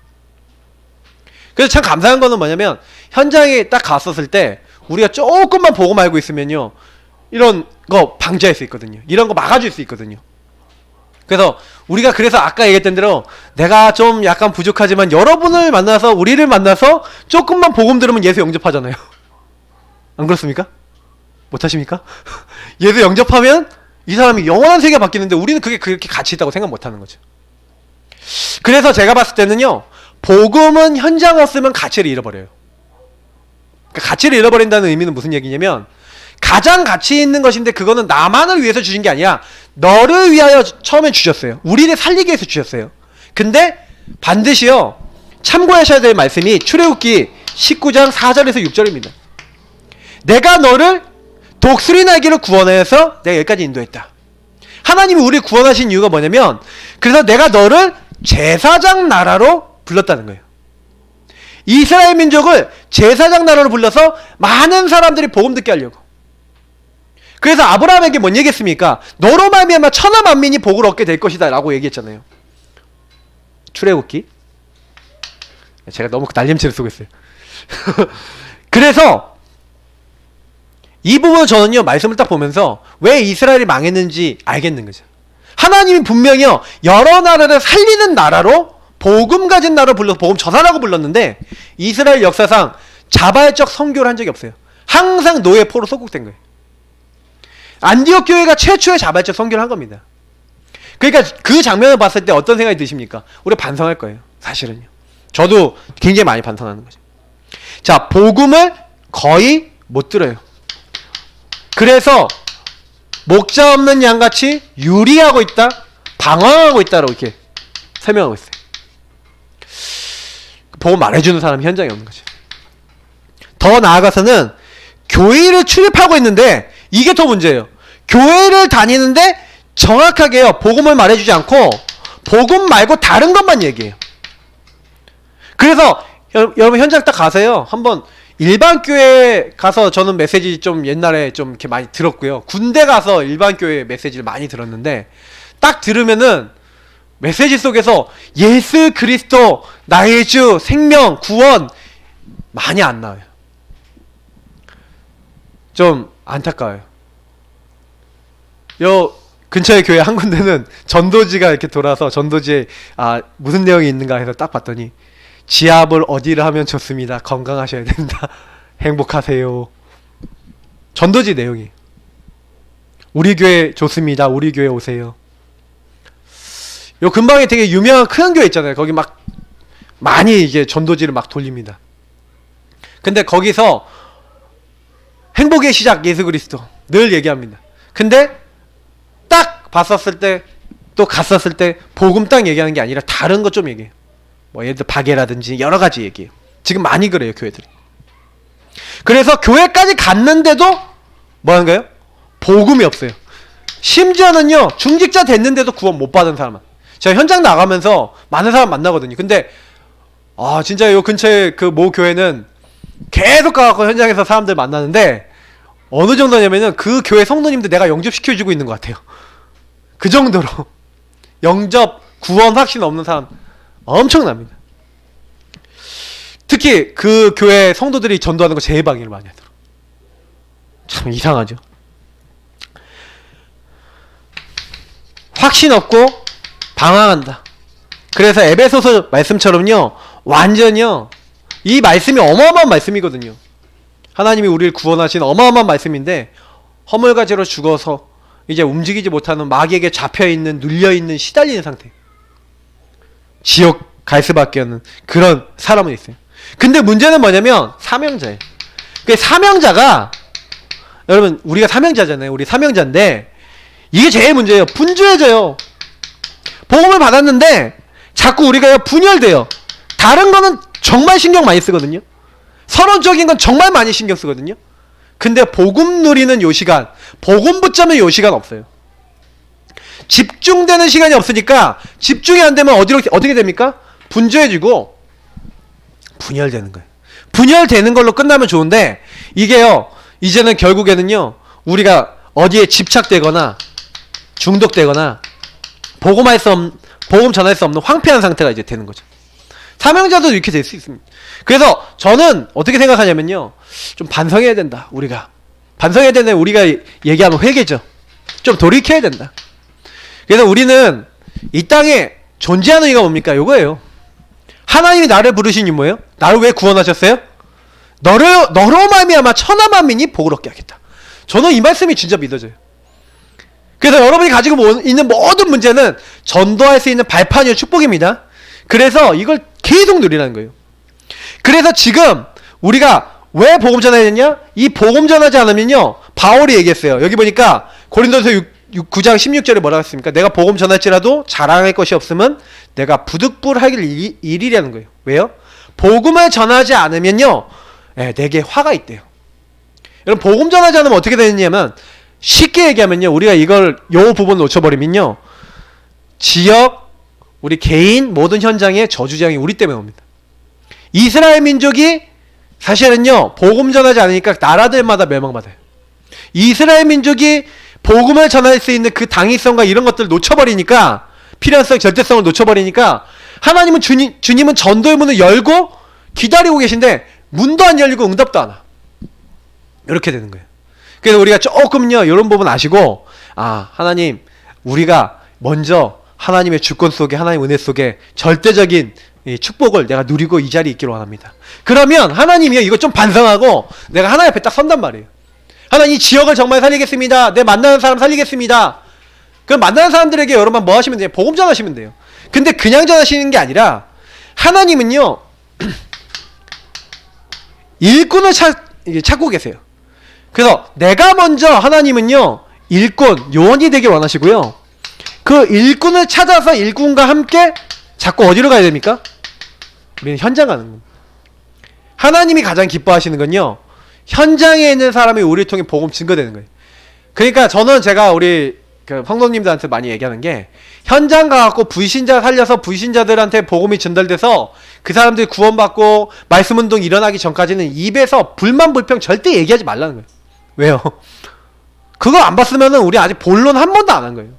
그래서 참 감사한 거는 뭐냐면 현장에 딱 갔었을 때 우리가 조금만 보고 알고 있으면요 이런 거 방지할 수 있거든요. 이런 거 막아줄 수 있거든요. 그래서 우리가 그래서 아까 얘기했던 대로 내가 좀 약간 부족하지만 여러분을 만나서 우리를 만나서 조금만 복음 들으면 예수 영접하잖아요. 안 그렇습니까? 못하십니까? 예수 영접하면 이 사람이 영원한 세계가 바뀌는데 우리는 그게 그렇게 가치 있다고 생각 못하는 거죠. 그래서 제가 봤을 때는요 복음은 현장 없으면 가치를 잃어버려요. 그러니까 가치를 잃어버린다는 의미는 무슨 얘기냐면 가장 가치 있는 것인데 그거는 나만을 위해서 주신 게 아니라 너를 위하여 처음에 주셨어요. 우리를 살리기 위해서 주셨어요. 근데 반드시요 참고하셔야 될 말씀이 출애굽기 19장 4절에서 6절입니다. 내가 너를 독수리 날개로 구원하여서 내가 여기까지 인도했다. 하나님이 우리를 구원하신 이유가 뭐냐면 그래서 내가 너를 제사장 나라로 불렀다는 거예요. 이스라엘 민족을 제사장 나라로 불러서 많은 사람들이 복음 듣게 하려고. 그래서 아브라함에게 뭔 얘기했습니까? 너로 말미암아 천하 만민이 복을 얻게 될 것이다 라고 얘기했잖아요. 출애굽기. 제가 너무 날림치를 쓰고 있어요. 그래서 이 부분을 저는요 말씀을 딱 보면서 왜 이스라엘이 망했는지 알겠는 거죠. 하나님이 분명히요 여러 나라를 살리는 나라로 복음 가진 나라로 불러서 복음 전하라고 불렀는데 이스라엘 역사상 자발적 선교를 한 적이 없어요. 항상 노예 포로 속국된 거예요. 안디옥 교회가 최초의 자발적 선교를 한 겁니다. 그러니까 그 장면을 봤을 때 어떤 생각이 드십니까? 우리 반성할 거예요. 사실은요. 저도 굉장히 많이 반성하는 거죠. 자, 복음을 거의 못 들어요. 그래서 목자 없는 양같이 유리하고 있다, 방황하고 있다라고 이렇게 설명하고 있어요. 복음 말해주는 사람이 현장에 없는 거죠. 더 나아가서는 교회를 출입하고 있는데 이게 더 문제예요. 교회를 다니는데 정확하게요 복음을 말해주지 않고 복음 말고 다른 것만 얘기해요. 그래서 여러분 현장 딱 가세요. 한번 일반 교회 가서 저는 메시지 좀 옛날에 좀 이렇게 많이 들었고요. 군대 가서 일반 교회 메시지를 많이 들었는데 딱 들으면은 메시지 속에서 예수 그리스도 나의 주 생명 구원 많이 안 나와요. 좀 안타까워요. 요 근처에 교회 한 군데는 전도지가 이렇게 돌아서 전도지에 무슨 내용이 있는가 해서 딱 봤더니 지압을 어디를 하면 좋습니다. 건강하셔야 된다. 행복하세요. 전도지 내용이. 우리 교회 좋습니다. 우리 교회 오세요. 요 근방에 되게 유명한 큰 교회 있잖아요. 거기 막 많이 이제 전도지를 막 돌립니다. 근데 거기서 행복의 시작 예수 그리스도 늘 얘기합니다. 근데 딱 봤었을 때 또 갔었을 때 복음 딱 얘기하는 게 아니라 다른 거 좀 얘기해요. 뭐 예를 들어 박예라든지 여러 가지 얘기해요. 지금 많이 그래요 교회들이. 그래서 교회까지 갔는데도 뭐 하는 거예요? 복음이 없어요. 심지어는요 중직자 됐는데도 구원 못 받은 사람. 제가 현장 나가면서 많은 사람 만나거든요. 근데 진짜 요 근처에 그 모 교회는 계속 가갖고 현장에서 사람들 만나는데 어느 정도냐면은 그 교회 성도님들 내가 영접시켜주고 있는 것 같아요. 그 정도로 영접, 구원 확신 없는 사람 엄청납니다. 특히 그 교회 성도들이 전도하는 거 제일 방해를 많이 하더라고요. 참 이상하죠. 확신 없고 방황한다. 그래서 에베소서 말씀처럼요 완전요 이 말씀이 어마어마한 말씀이거든요. 하나님이 우리를 구원하신 어마어마한 말씀인데 허물가지로 죽어서 이제 움직이지 못하는 마귀에게 잡혀있는, 눌려있는, 시달리는 상태. 지옥 갈 수밖에 없는 그런 사람은 있어요. 근데 문제는 뭐냐면 사명자예요. 그 사명자가 여러분 우리가 사명자잖아요. 우리 사명자인데 이게 제일 문제예요. 분주해져요. 복음을 받았는데 자꾸 우리가 분열돼요. 다른 거는 정말 신경 많이 쓰거든요. 서론적인 건 정말 많이 신경 쓰거든요. 근데 복음 누리는 요 시간, 복음 붙잡는 요 시간 없어요. 집중되는 시간이 없으니까 집중이 안 되면 어떻게 됩니까? 분주해지고 분열되는 거예요. 분열되는 걸로 끝나면 좋은데 이게요 이제는 결국에는요 우리가 어디에 집착되거나 중독되거나 복음 전할 수 없는 황폐한 상태가 이제 되는 거죠. 사명자도 이렇게 될 수 있습니다. 그래서 저는 어떻게 생각하냐면요 좀 반성해야 된다. 우리가 반성해야 되는 우리가 얘기하면 회개죠. 좀 돌이켜야 된다. 그래서 우리는 이 땅에 존재하는 이유가 뭡니까? 요거예요. 하나님이 나를 부르신 이유 뭐예요? 나를 왜 구원하셨어요? 너로 말미암아 천하 만민이 복을 얻게 하겠다. 저는 이 말씀이 진짜 믿어져요. 그래서 여러분이 가지고 있는 모든 문제는 전도할 수 있는 발판이요 축복입니다. 그래서 이걸 계속 누리라는 거예요. 그래서 지금 우리가 왜 복음 전해야 되냐? 이 복음 전하지 않으면요 바울이 얘기했어요. 여기 보니까 고린도서 9장 16절에 뭐라고 했습니까? 내가 복음 전할지라도 자랑할 것이 없으면 내가 부득불할 일이라는 거예요. 왜요? 복음을 전하지 않으면요 내게 화가 있대요. 여러분 복음 전하지 않으면 어떻게 되느냐면 쉽게 얘기하면요 우리가 요 부분 놓쳐버리면요 지역, 우리 개인, 모든 현장의 저주장이 우리 때문에 옵니다. 이스라엘 민족이 사실은요 복음 전하지 않으니까 나라들마다 멸망받아요. 이스라엘 민족이 복음을 전할 수 있는 그 당위성과 이런 것들을 놓쳐버리니까 필요성, 절대성을 놓쳐버리니까 하나님은 주님은 전도의 문을 열고 기다리고 계신데 문도 안 열리고 응답도 안 와. 이렇게 되는 거예요. 그래서 우리가 조금요 이런 부분 아시고 하나님 우리가 먼저 하나님의 주권 속에 하나님의 은혜 속에 절대적인 이 축복을 내가 누리고 이 자리에 있기를 원합니다. 그러면 하나님이요 이거 좀 반성하고 내가 하나님 앞에 딱 선단 말이에요. 하나님 이 지역을 정말 살리겠습니다. 내 만나는 사람 살리겠습니다. 그럼 만나는 사람들에게 여러분 뭐 하시면 돼요? 복음 전하시면 돼요. 근데 그냥 전하시는 게 아니라 하나님은요 일꾼을 찾고 계세요. 그래서 내가 먼저 하나님은요 일꾼, 요원이 되길 원하시고요 그 일꾼을 찾아서 일꾼과 함께 자꾸 어디로 가야 됩니까? 우리는 현장 가는 겁니다. 하나님이 가장 기뻐하시는 건요 현장에 있는 사람이 우리를 통해 복음 증거되는 거예요. 그러니까 저는 제가 우리 성도님들한테 많이 얘기하는 게 현장 가갖고 불신자 살려서 불신자들한테 복음이 전달돼서 그 사람들이 구원받고 말씀운동 일어나기 전까지는 입에서 불만불평 절대 얘기하지 말라는 거예요. 왜요? 그거 안 봤으면은 우리 아직 본론 한 번도 안 한 거예요.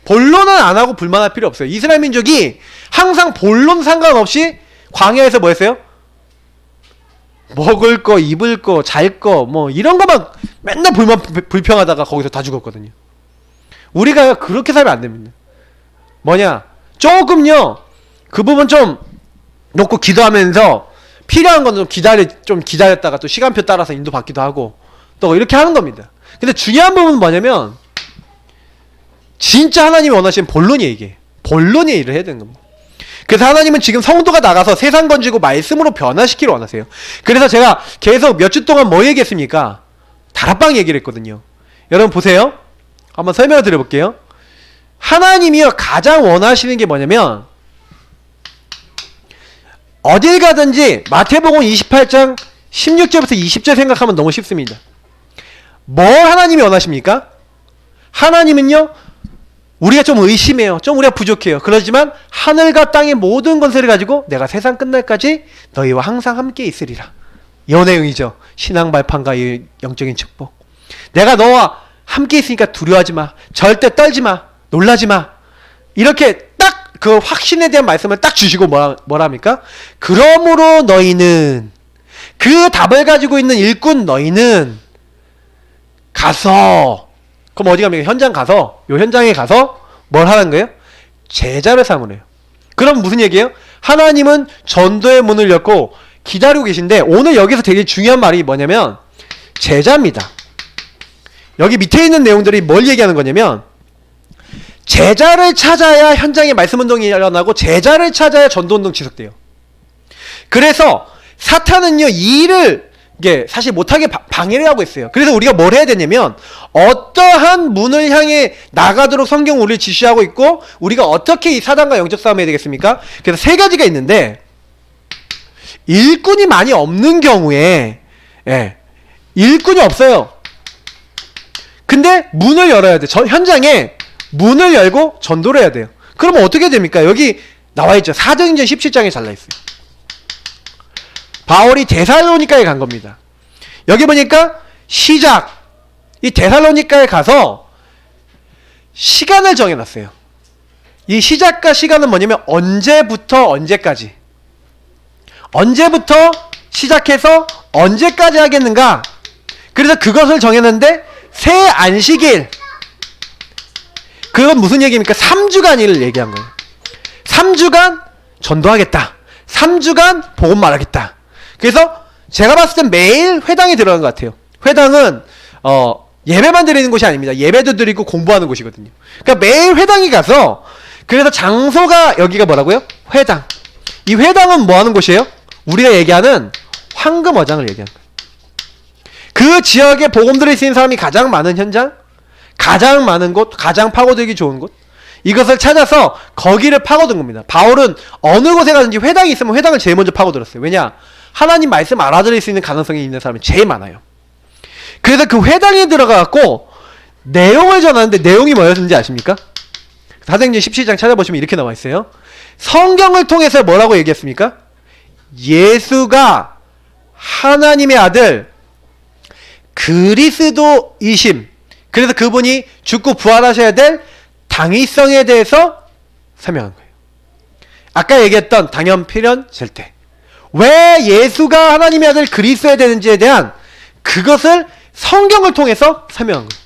본론은 안 하고 불만할 필요 없어요. 이스라엘 민족이 항상 본론 상관없이 광야에서 뭐 했어요? 먹을 거, 입을 거, 잘 거, 뭐 이런 거만 맨날 불평하다가 거기서 다 죽었거든요. 우리가 그렇게 살면 안 됩니다. 뭐냐, 조금요 그 부분 좀 놓고 기도하면서 필요한 건 좀 기다렸다가 또 시간표 따라서 인도받기도 하고 또 이렇게 하는 겁니다. 근데 중요한 부분은 뭐냐면 진짜 하나님이 원하시는 본론이에요. 이게 본론의 일을 해야 되는 겁니다. 그래서 하나님은 지금 성도가 나가서 세상 건지고 말씀으로 변화시키기를 원하세요. 그래서 제가 계속 몇 주 동안 뭐 얘기했습니까? 다락방 얘기를 했거든요. 여러분 보세요. 한번 설명을 드려볼게요. 하나님이요 가장 원하시는 게 뭐냐면 어딜 가든지 마태복음 28장 16절부터 20절 생각하면 너무 쉽습니다. 뭘 하나님이 원하십니까? 하나님은요 우리가 좀 의심해요. 좀 우리가 부족해요. 그러지만 하늘과 땅의 모든 것을 가지고 내가 세상 끝날까지 너희와 항상 함께 있으리라. 이 내용이죠. 신앙 발판과 이 영적인 축복. 내가 너와 함께 있으니까 두려워하지 마. 절대 떨지 마. 놀라지 마. 이렇게 딱 그 확신에 대한 말씀을 딱 주시고 뭐라 합니까? 그러므로 너희는 그 답을 가지고 있는 일꾼 너희는 가서 그럼 어디 갑니까? 현장 가서 요 현장에 가서 뭘 하는 거예요? 제자를 삼으래요. 그럼 무슨 얘기예요? 하나님은 전도의 문을 열고 기다리고 계신데 오늘 여기서 되게 중요한 말이 뭐냐면 제자입니다. 여기 밑에 있는 내용들이 뭘 얘기하는 거냐면 제자를 찾아야 현장에 말씀운동이 일어나고 제자를 찾아야 전도운동 지속돼요. 그래서 사탄은요 이 일을 이게 사실 못하게 방해를 하고 있어요. 그래서 우리가 뭘 해야 되냐면 어떠한 문을 향해 나가도록 성경은 우리를 지시하고 있고 우리가 어떻게 이 사단과 영적 싸움해야 되겠습니까? 그래서 세 가지가 있는데 일꾼이 많이 없는 경우에 일꾼이 없어요. 근데 문을 열어야 돼. 현장에 문을 열고 전도를 해야 돼요. 그러면 어떻게 됩니까? 여기 나와있죠. 사도행전 17장에 잘라있어요. 바울이 데살로니가에 간 겁니다. 여기 보니까 시작 이 데살로니가에 가서 시간을 정해놨어요. 이 시작과 시간은 뭐냐면 언제부터 언제까지 언제부터 시작해서 언제까지 하겠는가. 그래서 그것을 정해놨는데 새 안식일 그건 무슨 얘기입니까? 3주간 일을 얘기한 거예요. 3주간 전도하겠다. 3주간 복음 말하겠다. 그래서 제가 봤을 땐 매일 회당에 들어간 것 같아요. 회당은 예배만 드리는 곳이 아닙니다. 예배도 드리고 공부하는 곳이거든요. 그러니까 매일 회당에 가서 그래서 장소가 여기가 뭐라고요? 회당. 이 회당은 뭐 하는 곳이에요? 우리가 얘기하는 황금어장을 얘기하는 거예요. 그 지역에 복음 들을 수 있는 사람이 가장 많은 현장, 가장 많은 곳, 가장 파고들기 좋은 곳 이것을 찾아서 거기를 파고든 겁니다. 바울은 어느 곳에 가든지 회당이 있으면 회당을 제일 먼저 파고들었어요. 왜냐? 하나님 말씀 알아들을 수 있는 가능성이 있는 사람이 제일 많아요. 그래서 그 회당에 들어가갖고 내용을 전하는데 내용이 뭐였는지 아십니까? 사도행전 17장 찾아보시면 이렇게 나와 있어요. 성경을 통해서 뭐라고 얘기했습니까? 예수가 하나님의 아들 그리스도이심. 그래서 그분이 죽고 부활하셔야 될 당위성에 대해서 설명한 거예요. 아까 얘기했던 당연, 필연, 절대. 왜 예수가 하나님의 아들 그리스도야 되는지에 대한 그것을 성경을 통해서 설명한 거예요.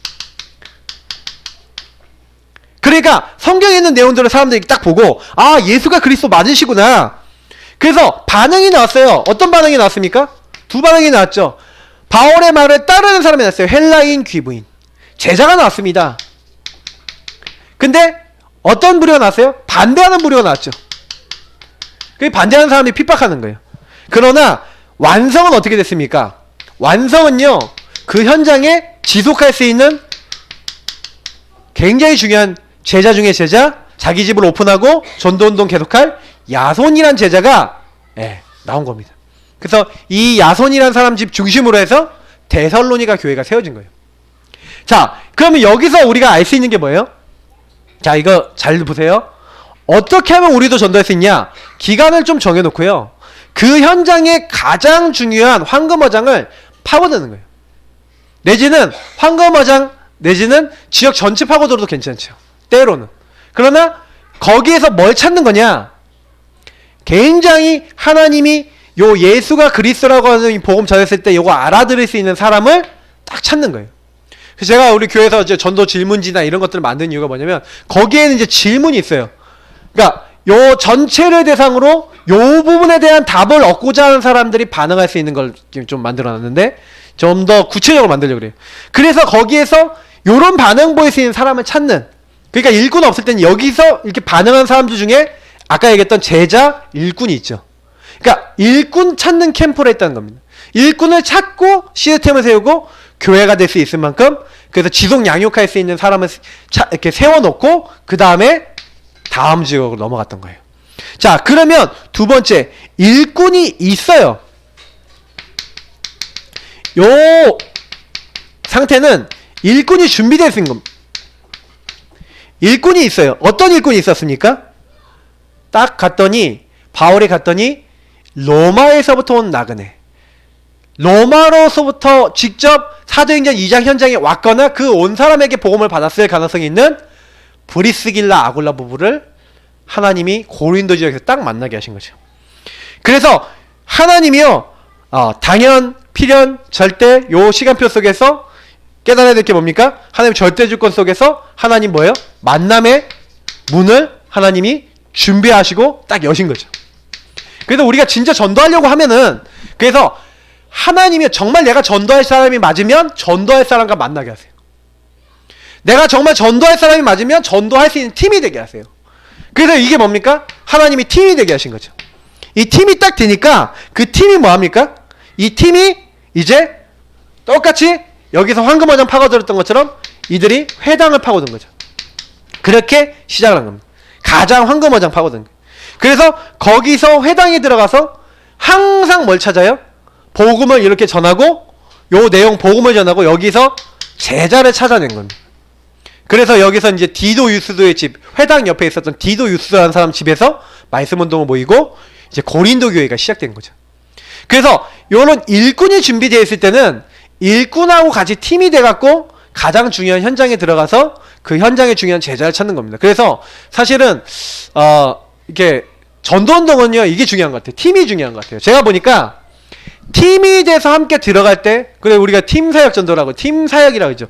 그러니까 성경에 있는 내용들을 사람들이 딱 보고 아 예수가 그리스도 맞으시구나. 그래서 반응이 나왔어요. 어떤 반응이 나왔습니까? 두 반응이 나왔죠. 바울의 말을 따르는 사람이 나왔어요. 헬라인, 귀부인. 제자가 나왔습니다. 근데 어떤 부류가 나왔어요? 반대하는 부류가 나왔죠. 그 반대하는 사람이 핍박하는 거예요. 그러나 완성은 어떻게 됐습니까? 완성은요 그 현장에 지속할 수 있는 굉장히 중요한 제자 중에 제자, 자기 집을 오픈하고 전도운동 계속할 야손이란 제자가 나온 겁니다. 그래서 이 야손이란 사람 집 중심으로 해서 데살로니가 교회가 세워진 거예요. 자, 그러면 여기서 우리가 알 수 있는 게 뭐예요? 자, 이거 잘 보세요. 어떻게 하면 우리도 전도할 수 있냐? 기간을 좀 정해놓고요. 그 현장에 가장 중요한 황금어장을 파고드는 거예요. 내지는 황금어장 내지는 지역 전체 파고들어도 괜찮죠. 때로는. 그러나 거기에서 뭘 찾는 거냐? 굉장히 하나님이 요 예수가 그리스도라고 하는 이 복음 전했을 때 요거 알아들을 수 있는 사람을 딱 찾는 거예요. 그래서 제가 우리 교회에서 이제 전도 질문지나 이런 것들을 만든 이유가 뭐냐면 거기에는 이제 질문이 있어요. 그러니까 요 전체를 대상으로 요 부분에 대한 답을 얻고자 하는 사람들이 반응할 수 있는 걸 좀 만들어 놨는데 좀 더 구체적으로 만들려고 그래요. 그래서 거기에서 요런 반응 보일 수 있는 사람을 찾는, 그러니까 일꾼 없을 때는 여기서 이렇게 반응한 사람들 중에 아까 얘기했던 제자, 일꾼이 있죠. 그러니까 일꾼 찾는 캠프를 했다는 겁니다. 일꾼을 찾고 시스템을 세우고 교회가 될 수 있을 만큼, 그래서 지속 양육할 수 있는 사람을 이렇게 세워놓고 그 다음에 다음 지역으로 넘어갔던 거예요. 자, 그러면 두 번째, 일꾼이 있어요. 요 상태는 일꾼이 준비되어 있는 겁니다. 일꾼이 있어요. 어떤 일꾼이 있었습니까? 딱 갔더니, 바울이 갔더니 로마에서부터 온 나그네, 로마로서부터 직접 사도행전 2장 현장에 왔거나 그 온 사람에게 복음을 받았을 가능성이 있는 브리스길라 아굴라 부부를 하나님이 고린도 지역에서 딱 만나게 하신 거죠. 그래서 하나님이요, 당연, 필연, 절대 요 시간표 속에서 깨달아야 될 게 뭡니까? 하나님 절대 주권 속에서 하나님 뭐예요? 만남의 문을 하나님이 준비하시고 딱 여신 거죠. 그래서 우리가 진짜 전도하려고 하면은, 그래서 하나님이 정말 내가 전도할 사람이 맞으면 전도할 사람과 만나게 하세요. 내가 정말 전도할 사람이 맞으면 전도할 수 있는 팀이 되게 하세요. 그래서 이게 뭡니까? 하나님이 팀이 되게 하신 거죠. 이 팀이 딱 되니까 그 팀이 뭐합니까? 이 팀이 이제 똑같이 여기서 황금어장 파고들었던 것처럼 이들이 회당을 파고든 거죠. 그렇게 시작을 한 겁니다. 가장 황금어장 파고든 거예요. 그래서 거기서 회당에 들어가서 항상 뭘 찾아요? 복음을 이렇게 전하고, 요 내용 복음을 전하고 여기서 제자를 찾아낸 겁니다. 그래서 여기서 이제 디도 유스도의 집, 회당 옆에 있었던 디도 유스도라는 사람 집에서 말씀 운동을 모이고 이제 고린도 교회가 시작된 거죠. 그래서 요런 일꾼이 준비되어 있을 때는 일꾼하고 같이 팀이 돼갖고 가장 중요한 현장에 들어가서 그 현장에 중요한 제자를 찾는 겁니다. 그래서 사실은 이렇게 전도운동은요, 이게 중요한 것 같아요. 팀이 중요한 것 같아요. 제가 보니까 팀이 돼서 함께 들어갈 때, 그래 우리가 팀 사역 전도라고, 팀 사역이라고 하죠.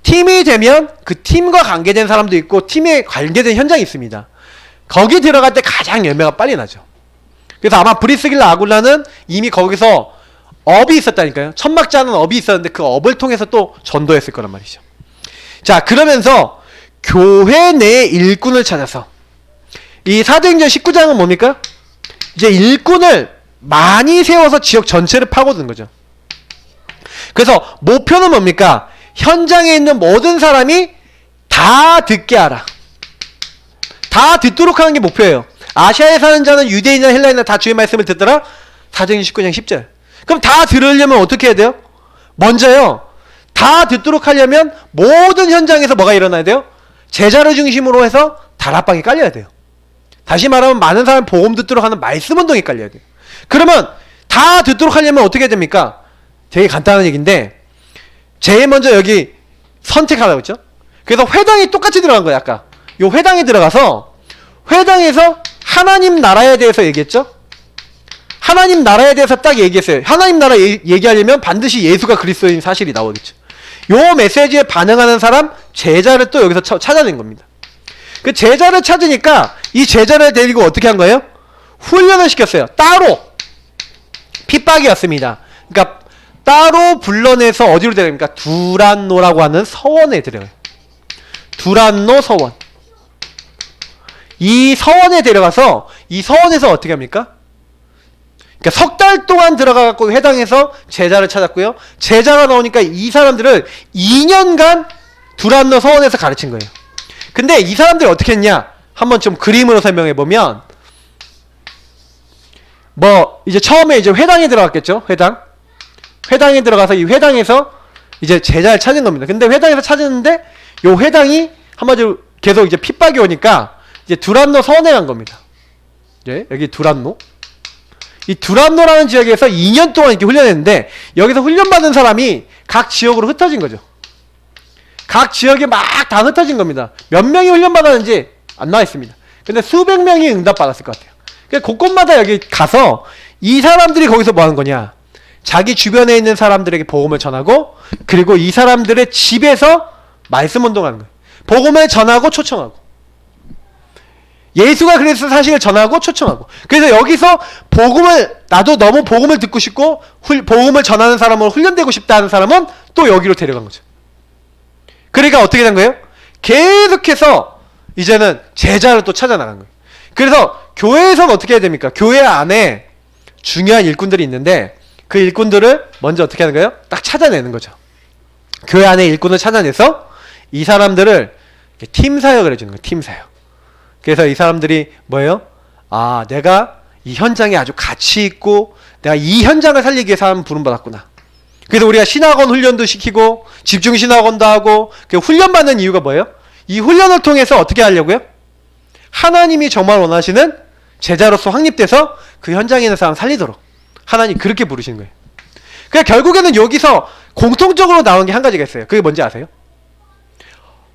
팀이 되면 그 팀과 관계된 사람도 있고 팀에 관계된 현장이 있습니다. 거기 들어갈 때 가장 열매가 빨리 나죠. 그래서 아마 브리스길라 아굴라는 이미 거기서 업이 있었다니까요. 천막지 않은 업이 있었는데 그 업을 통해서 또 전도했을 거란 말이죠. 자, 그러면서 교회 내 일꾼을 찾아서, 이 사도행전 19장은 뭡니까? 이제 일꾼을 많이 세워서 지역 전체를 파고드는 거죠. 그래서 목표는 뭡니까? 현장에 있는 모든 사람이 다 듣게 하라. 다 듣도록 하는 게 목표예요. 아시아에 사는 자는 유대인이나 헬라인이나 다 주의 말씀을 듣더라. 사도행전 19장 10절. 그럼 다 들으려면 어떻게 해야 돼요? 먼저요, 다 듣도록 하려면 모든 현장에서 뭐가 일어나야 돼요? 제자를 중심으로 해서 다락방이 깔려야 돼요. 다시 말하면 많은 사람이 복음 듣도록 하는 말씀 운동이 깔려야 돼요. 그러면 다 듣도록 하려면 어떻게 해야 됩니까? 되게 간단한 얘기인데, 제일 먼저 여기 선택하라고 했죠? 그래서 회당이 똑같이 들어간 거예요. 아까 요 회당에 들어가서 회당에서 하나님 나라에 대해서 얘기했죠? 하나님 나라에 대해서 딱 얘기했어요. 하나님 나라 얘기하려면 반드시 예수가 그리스도인 사실이 나오겠죠. 요 메시지에 반응하는 사람, 제자를 또 여기서 찾아낸 겁니다. 그 제자를 찾으니까 이 제자를 데리고 어떻게 한 거예요? 훈련을 시켰어요. 따로. 핍박이었습니다. 그러니까 따로 불러내서 어디로 데려갑니까? 두란노라고 하는 서원에 데려가요. 두란노 서원. 이 서원에 데려가서 이 서원에서 어떻게 합니까? 그러니까 석 달 동안 들어가갖고 회당에서 제자를 찾았고요. 제자가 나오니까 이 사람들을 2년간 두란노 서원에서 가르친 거예요. 근데 이 사람들이 어떻게 했냐? 한번 좀 그림으로 설명해 보면, 뭐 이제 처음에 이제 회당에 들어갔겠죠. 회당에 들어가서 이 회당에서 이제 제자를 찾은 겁니다. 근데 회당에서 찾았는데 요 회당이 한마디로 계속 이제 핍박이 오니까 이제 두란노 서원에 간 겁니다. 예, 여기 두란노. 이 두란노라는 지역에서 2년 동안 이렇게 훈련했는데, 여기서 훈련받은 사람이 각 지역으로 흩어진 거죠. 각 지역에 막 다 흩어진 겁니다. 몇 명이 훈련받았는지 안 나와 있습니다. 근데 수백 명이 응답받았을 것 같아요. 그러니까 곳곳마다 여기 가서 이 사람들이 거기서 뭐 하는 거냐? 자기 주변에 있는 사람들에게 복음을 전하고, 그리고 이 사람들의 집에서 말씀 운동하는 거예요. 복음을 전하고 초청하고. 예수가 그래서 사실을 전하고 초청하고. 그래서 여기서 나도 너무 복음을 듣고 싶고 복음을 전하는 사람으로 훈련되고 싶다 하는 사람은 또 여기로 데려간 거죠. 그러니까 어떻게 된 거예요? 계속해서 이제는 제자를 또 찾아 나간 거예요. 그래서 교회에서는 어떻게 해야 됩니까? 교회 안에 중요한 일꾼들이 있는데 그 일꾼들을 먼저 어떻게 하는 거예요? 딱 찾아내는 거죠. 교회 안에 일꾼을 찾아내서 이 사람들을 팀 사역을 해주는 거예요. 팀 사역. 그래서 이 사람들이 뭐예요? 아, 내가 이 현장에 아주 가치 있고 내가 이 현장을 살리기 위해서 하는 부름받았구나. 그래서 우리가 신학원 훈련도 시키고 집중 신학원도 하고 그 훈련받는 이유가 뭐예요? 이 훈련을 통해서 어떻게 하려고요? 하나님이 정말 원하시는 제자로서 확립돼서 그 현장에 있는 사람 살리도록 하나님 그렇게 부르시는 거예요. 그러니까 결국에는 여기서 공통적으로 나온 게 한 가지가 있어요. 그게 뭔지 아세요?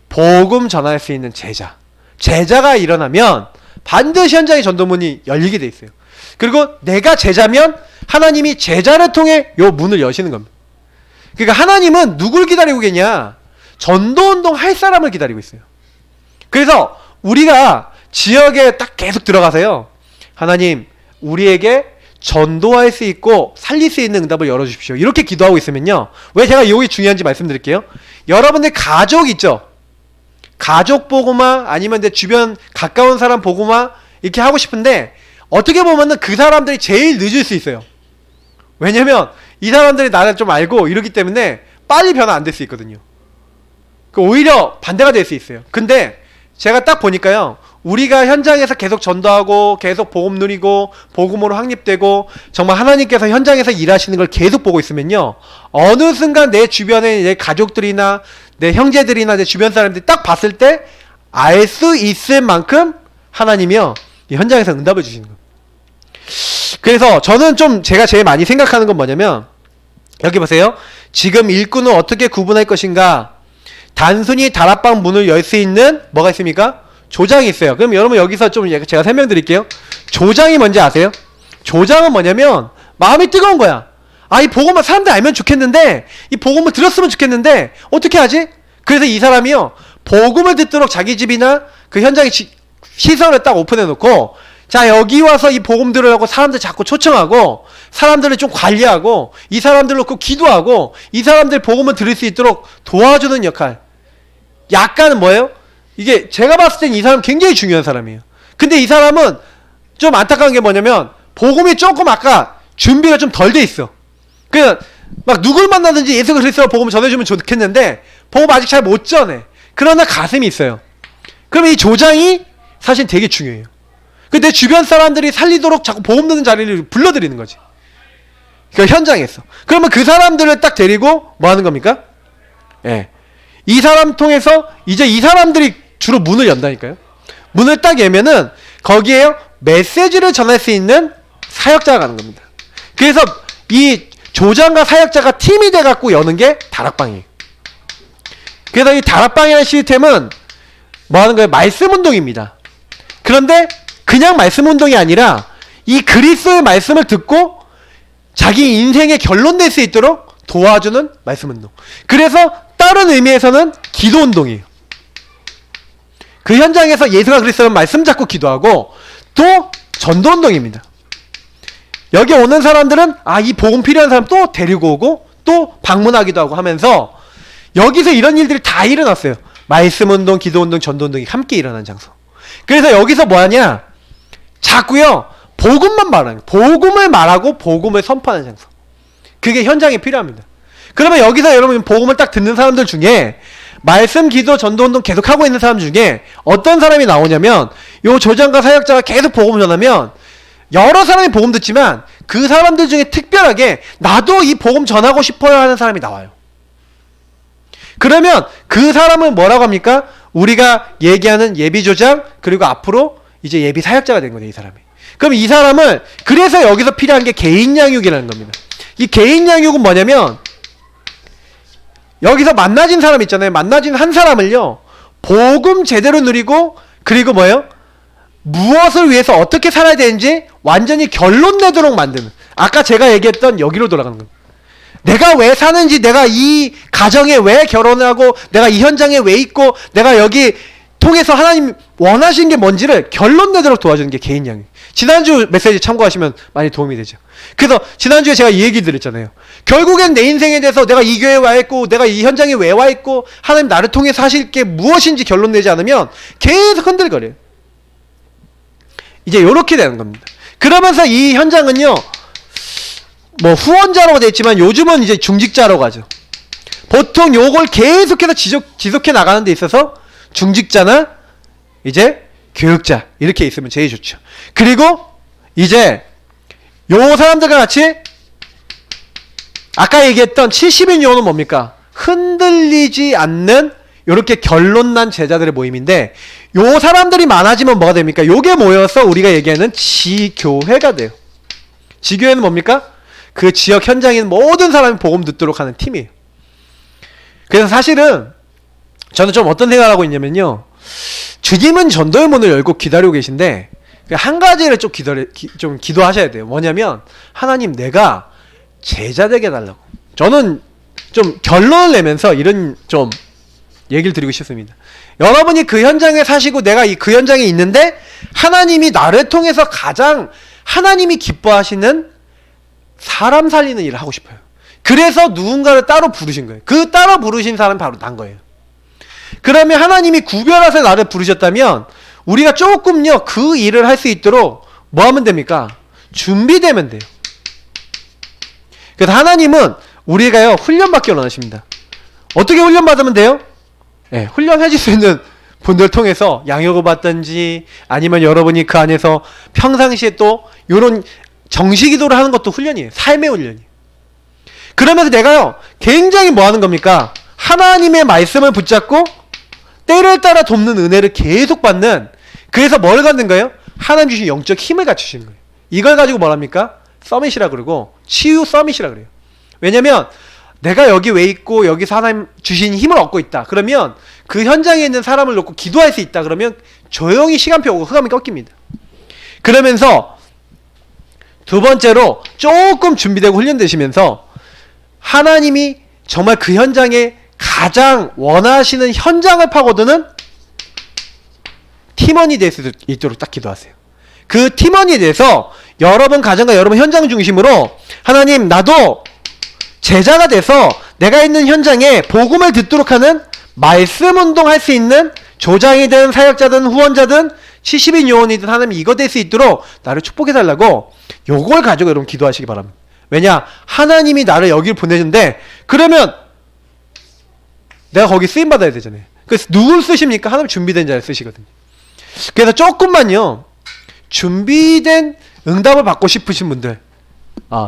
복음 전할 수 있는 제자. 제자가 일어나면 반드시 현장의 전도문이 열리게 돼 있어요. 그리고 내가 제자면 하나님이 제자를 통해 요 문을 여시는 겁니다. 그러니까 하나님은 누굴 기다리고 계냐? 전도운동 할 사람을 기다리고 있어요. 그래서 우리가 지역에 딱 계속 들어가서요. 하나님, 우리에게 전도할 수 있고 살릴 수 있는 응답을 열어주십시오. 이렇게 기도하고 있으면요. 왜 제가 여기 중요한지 말씀드릴게요. 여러분들 가족 있죠? 가족 보고마 아니면 내 주변 가까운 사람 보고마 이렇게 하고 싶은데 어떻게 보면은 그 사람들이 제일 늦을 수 있어요. 왜냐면 이 사람들이 나를 좀 알고 이러기 때문에 빨리 변화 안 될 수 있거든요. 오히려 반대가 될 수 있어요. 근데 제가 딱 보니까요. 우리가 현장에서 계속 전도하고 계속 복음 누리고 복음으로 확립되고 정말 하나님께서 현장에서 일하시는 걸 계속 보고 있으면요. 어느 순간 내 주변에 내 가족들이나 내 형제들이나 내 주변 사람들이 딱 봤을 때 알 수 있을 만큼 하나님이요. 이 현장에서 응답을 주시는 거예요. 그래서 저는 좀 제가 제일 많이 생각하는 건 뭐냐면 여기 보세요. 지금 일꾼을 어떻게 구분할 것인가? 단순히 다락방 문을 열 수 있는 뭐가 있습니까? 조장이 있어요. 그럼 여러분 여기서 좀 제가 설명드릴게요. 조장이 뭔지 아세요? 조장은 뭐냐면 마음이 뜨거운 거야. 아, 이 복음을 사람들 알면 좋겠는데 이 복음을 들었으면 좋겠는데 어떻게 하지? 그래서 이 사람이요. 복음을 듣도록 자기 집이나 그 현장의 시설을 딱 오픈해 놓고 자, 여기 와서 이 복음 들으라고 사람들 자꾸 초청하고 사람들을 좀 관리하고 이 사람들 놓고 기도하고 이 사람들 복음을 들을 수 있도록 도와주는 역할. 약간은 뭐예요? 이게 제가 봤을 땐 이 사람 굉장히 중요한 사람이에요. 근데 이 사람은 좀 안타까운 게 뭐냐면 복음이 조금 아까 준비가 좀 덜 돼 있어. 그냥 막 누굴 만나든지 예수 그리스도 복음 전해주면 좋겠는데 복음 아직 잘 못 전해. 그러나 가슴이 있어요. 그럼 이 조장이 사실 되게 중요해요. 근데 주변 사람들이 살리도록 자꾸 복음 듣는 자리를 불러들이는 거지. 그러니까 현장에서. 그러면 그 사람들을 딱 데리고 뭐 하는 겁니까? 예. 이 사람 통해서 이제 이 사람들이 주로 문을 연다니까요. 문을 딱 열면은 거기에 메시지를 전할 수 있는 사역자가 가는 겁니다. 그래서 이 조장과 사역자가 팀이 돼갖고 여는 게 다락방이에요. 그래서 이 다락방이라는 시스템은 뭐 하는 거예요? 말씀 운동입니다. 그런데 그냥 말씀 운동이 아니라 이 그리스도의 말씀을 듣고 자기 인생의 결론 낼 수 있도록 도와주는 말씀 운동. 그래서 다른 의미에서는 기도 운동이에요. 그 현장에서 예수가 그리스도는 말씀 잡고 기도하고 또 전도 운동입니다. 여기 오는 사람들은 이 복음 필요한 사람 또 데리고 오고 또 방문하기도 하고 하면서 여기서 이런 일들이 다 일어났어요. 말씀 운동, 기도 운동, 전도 운동이 함께 일어난 장소. 그래서 여기서 뭐 하냐? 자꾸요. 복음만 말하는 거예요. 복음을 말하고 복음을 선포하는 장소. 그게 현장에 필요합니다. 그러면 여기서 여러분 복음을 딱 듣는 사람들 중에 말씀, 기도, 전도운동 계속 하고 있는 사람 중에 어떤 사람이 나오냐면 요 조장과 사역자가 계속 복음을 전하면 여러 사람이 복음 듣지만 그 사람들 중에 특별하게 나도 이 복음 전하고 싶어요 하는 사람이 나와요. 그러면 그 사람은 뭐라고 합니까? 우리가 얘기하는 예비조장 그리고 앞으로 이제 예비 사역자가 된 거예요. 이 사람이. 그럼 이 사람을 그래서 여기서 필요한 게 개인 양육이라는 겁니다. 이 개인 양육은 뭐냐면 여기서 만나진 사람 있잖아요. 만나진 한 사람을요. 복음 제대로 누리고 그리고 뭐예요? 무엇을 위해서 어떻게 살아야 되는지 완전히 결론 내도록 만드는 아까 제가 얘기했던 여기로 돌아가는 겁니다. 내가 왜 사는지, 내가 이 가정에 왜 결혼을 하고, 내가 이 현장에 왜 있고, 내가 여기 통해서 하나님 원하시는 게 뭔지를 결론 내도록 도와주는 게 개인 양육. 지난주 메시지 참고하시면 많이 도움이 되죠. 그래서 지난주에 제가 이 얘기 드렸잖아요. 결국엔 내 인생에 대해서 내가 이 교회에 와 있고, 내가 이 현장에 왜 와 있고, 하나님 나를 통해서 하실 게 무엇인지 결론 내지 않으면 계속 흔들거려요. 이제 요렇게 되는 겁니다. 그러면서 이 현장은요, 뭐 후원자라고 되어 있지만 요즘은 이제 중직자라고 하죠. 보통 요걸 계속해서 지속해 나가는 데 있어서 중직자나 이제 교육자 이렇게 있으면 제일 좋죠. 그리고 이제 요 사람들과 같이 아까 얘기했던 70인 요원은 뭡니까? 흔들리지 않는 요렇게 결론난 제자들의 모임인데, 요 사람들이 많아지면 뭐가 됩니까? 요게 모여서 우리가 얘기하는 지교회가 돼요. 지교회는 뭡니까? 그 지역 현장에 있는 모든 사람이 복음 듣도록 하는 팀이에요. 그래서 사실은 저는 좀 어떤 생각을 하고 있냐면요, 주님은 전도의 문을 열고 기다리고 계신데 한 가지를 좀 기도하셔야 돼요. 뭐냐면, 하나님 내가 제자 되게 해달라고. 저는 좀 결론을 내면서 이런 좀 얘기를 드리고 싶습니다. 여러분이 그 현장에 사시고 내가 그 현장에 있는데 하나님이 나를 통해서 가장 하나님이 기뻐하시는 사람 살리는 일을 하고 싶어요. 그래서 누군가를 따로 부르신 거예요. 그 따로 부르신 사람이 바로 난 거예요. 그러면 하나님이 구별해서 나를 부르셨다면 우리가 조금요 그 일을 할 수 있도록 뭐 하면 됩니까? 준비되면 돼요. 그래서 하나님은 우리가요 훈련받기 원하십니다. 어떻게 훈련받으면 돼요? 네, 훈련해줄 수 있는 분들 통해서 양육을 받든지, 아니면 여러분이 그 안에서 평상시에 또 이런 정식기도를 하는 것도 훈련이에요. 삶의 훈련이에요. 그러면서 내가요 굉장히 뭐 하는 겁니까? 하나님의 말씀을 붙잡고 때를 따라 돕는 은혜를 계속 받는, 그래서 뭘 갖는 거예요? 하나님 주신 영적 힘을 갖추시는 거예요. 이걸 가지고 뭐랍니까? 서밋이라 그러고 치유 서밋이라 그래요. 왜냐면 내가 여기 왜 있고 여기서 하나님 주신 힘을 얻고 있다. 그러면 그 현장에 있는 사람을 놓고 기도할 수 있다. 그러면 조용히 시간표 오고 흑암이 꺾입니다. 그러면서 두 번째로 조금 준비되고 훈련되시면서 하나님이 정말 그 현장에 가장 원하시는 현장을 파고드는 팀원이 될 수 있도록 딱 기도하세요. 그 팀원이 돼서 여러분 가정과 여러분 현장 중심으로 하나님 나도 제자가 돼서 내가 있는 현장에 복음을 듣도록 하는 말씀 운동할 수 있는 조장이든 사역자든 후원자든 70인 요원이든 하나님 이거 될 수 있도록 나를 축복해달라고 요걸 가지고 여러분 기도하시기 바랍니다. 왜냐? 하나님이 나를 여기를 보내준데 그러면 내가 거기 쓰임받아야 되잖아요. 그래서 누굴 쓰십니까? 하나님 준비된 자를 쓰시거든요. 그래서 조금만요 준비된 응답을 받고 싶으신 분들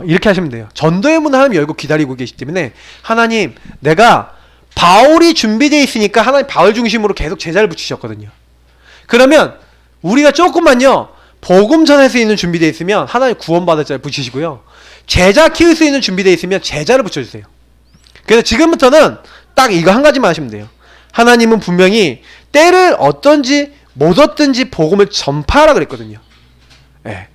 이렇게 하시면 돼요. 전도의 문을 하나님 열고 기다리고 계시기 때문에 하나님 내가 바울이 준비되어 있으니까 하나님 바울 중심으로 계속 제자를 붙이셨거든요. 그러면 우리가 조금만요 복음 전할 수 있는 준비되어 있으면 하나님 구원받을 자를 붙이시고요, 제자 키울 수 있는 준비되어 있으면 제자를 붙여주세요. 그래서 지금부터는 딱 이거 한 가지만 하시면 돼요. 하나님은 분명히 때를 얻든지 못 얻든지 복음을 전파하라 그랬거든요. 네.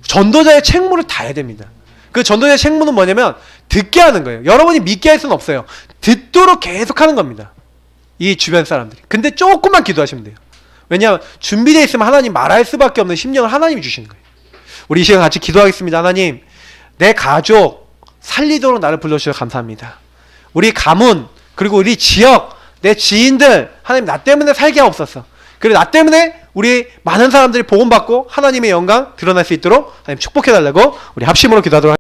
전도자의 책무를 다해야 됩니다. 그 전도자의 책무는 뭐냐면 듣게 하는 거예요. 여러분이 믿게 할 수는 없어요. 듣도록 계속 하는 겁니다. 이 주변 사람들이. 근데 조금만 기도하시면 돼요. 왜냐하면 준비되어 있으면 하나님 말할 수밖에 없는 심령을 하나님이 주시는 거예요. 우리 이 시간 같이 기도하겠습니다. 하나님 내 가족 살리도록 나를 불러주셔서 감사합니다. 우리 가문 그리고 우리 지역 내 지인들 하나님 나 때문에 살게 하옵소서. 그리고 나 때문에 우리 많은 사람들이 복음받고 하나님의 영광 드러날 수 있도록 하나님 축복해달라고 우리 합심으로 기도하도록 하겠습니다.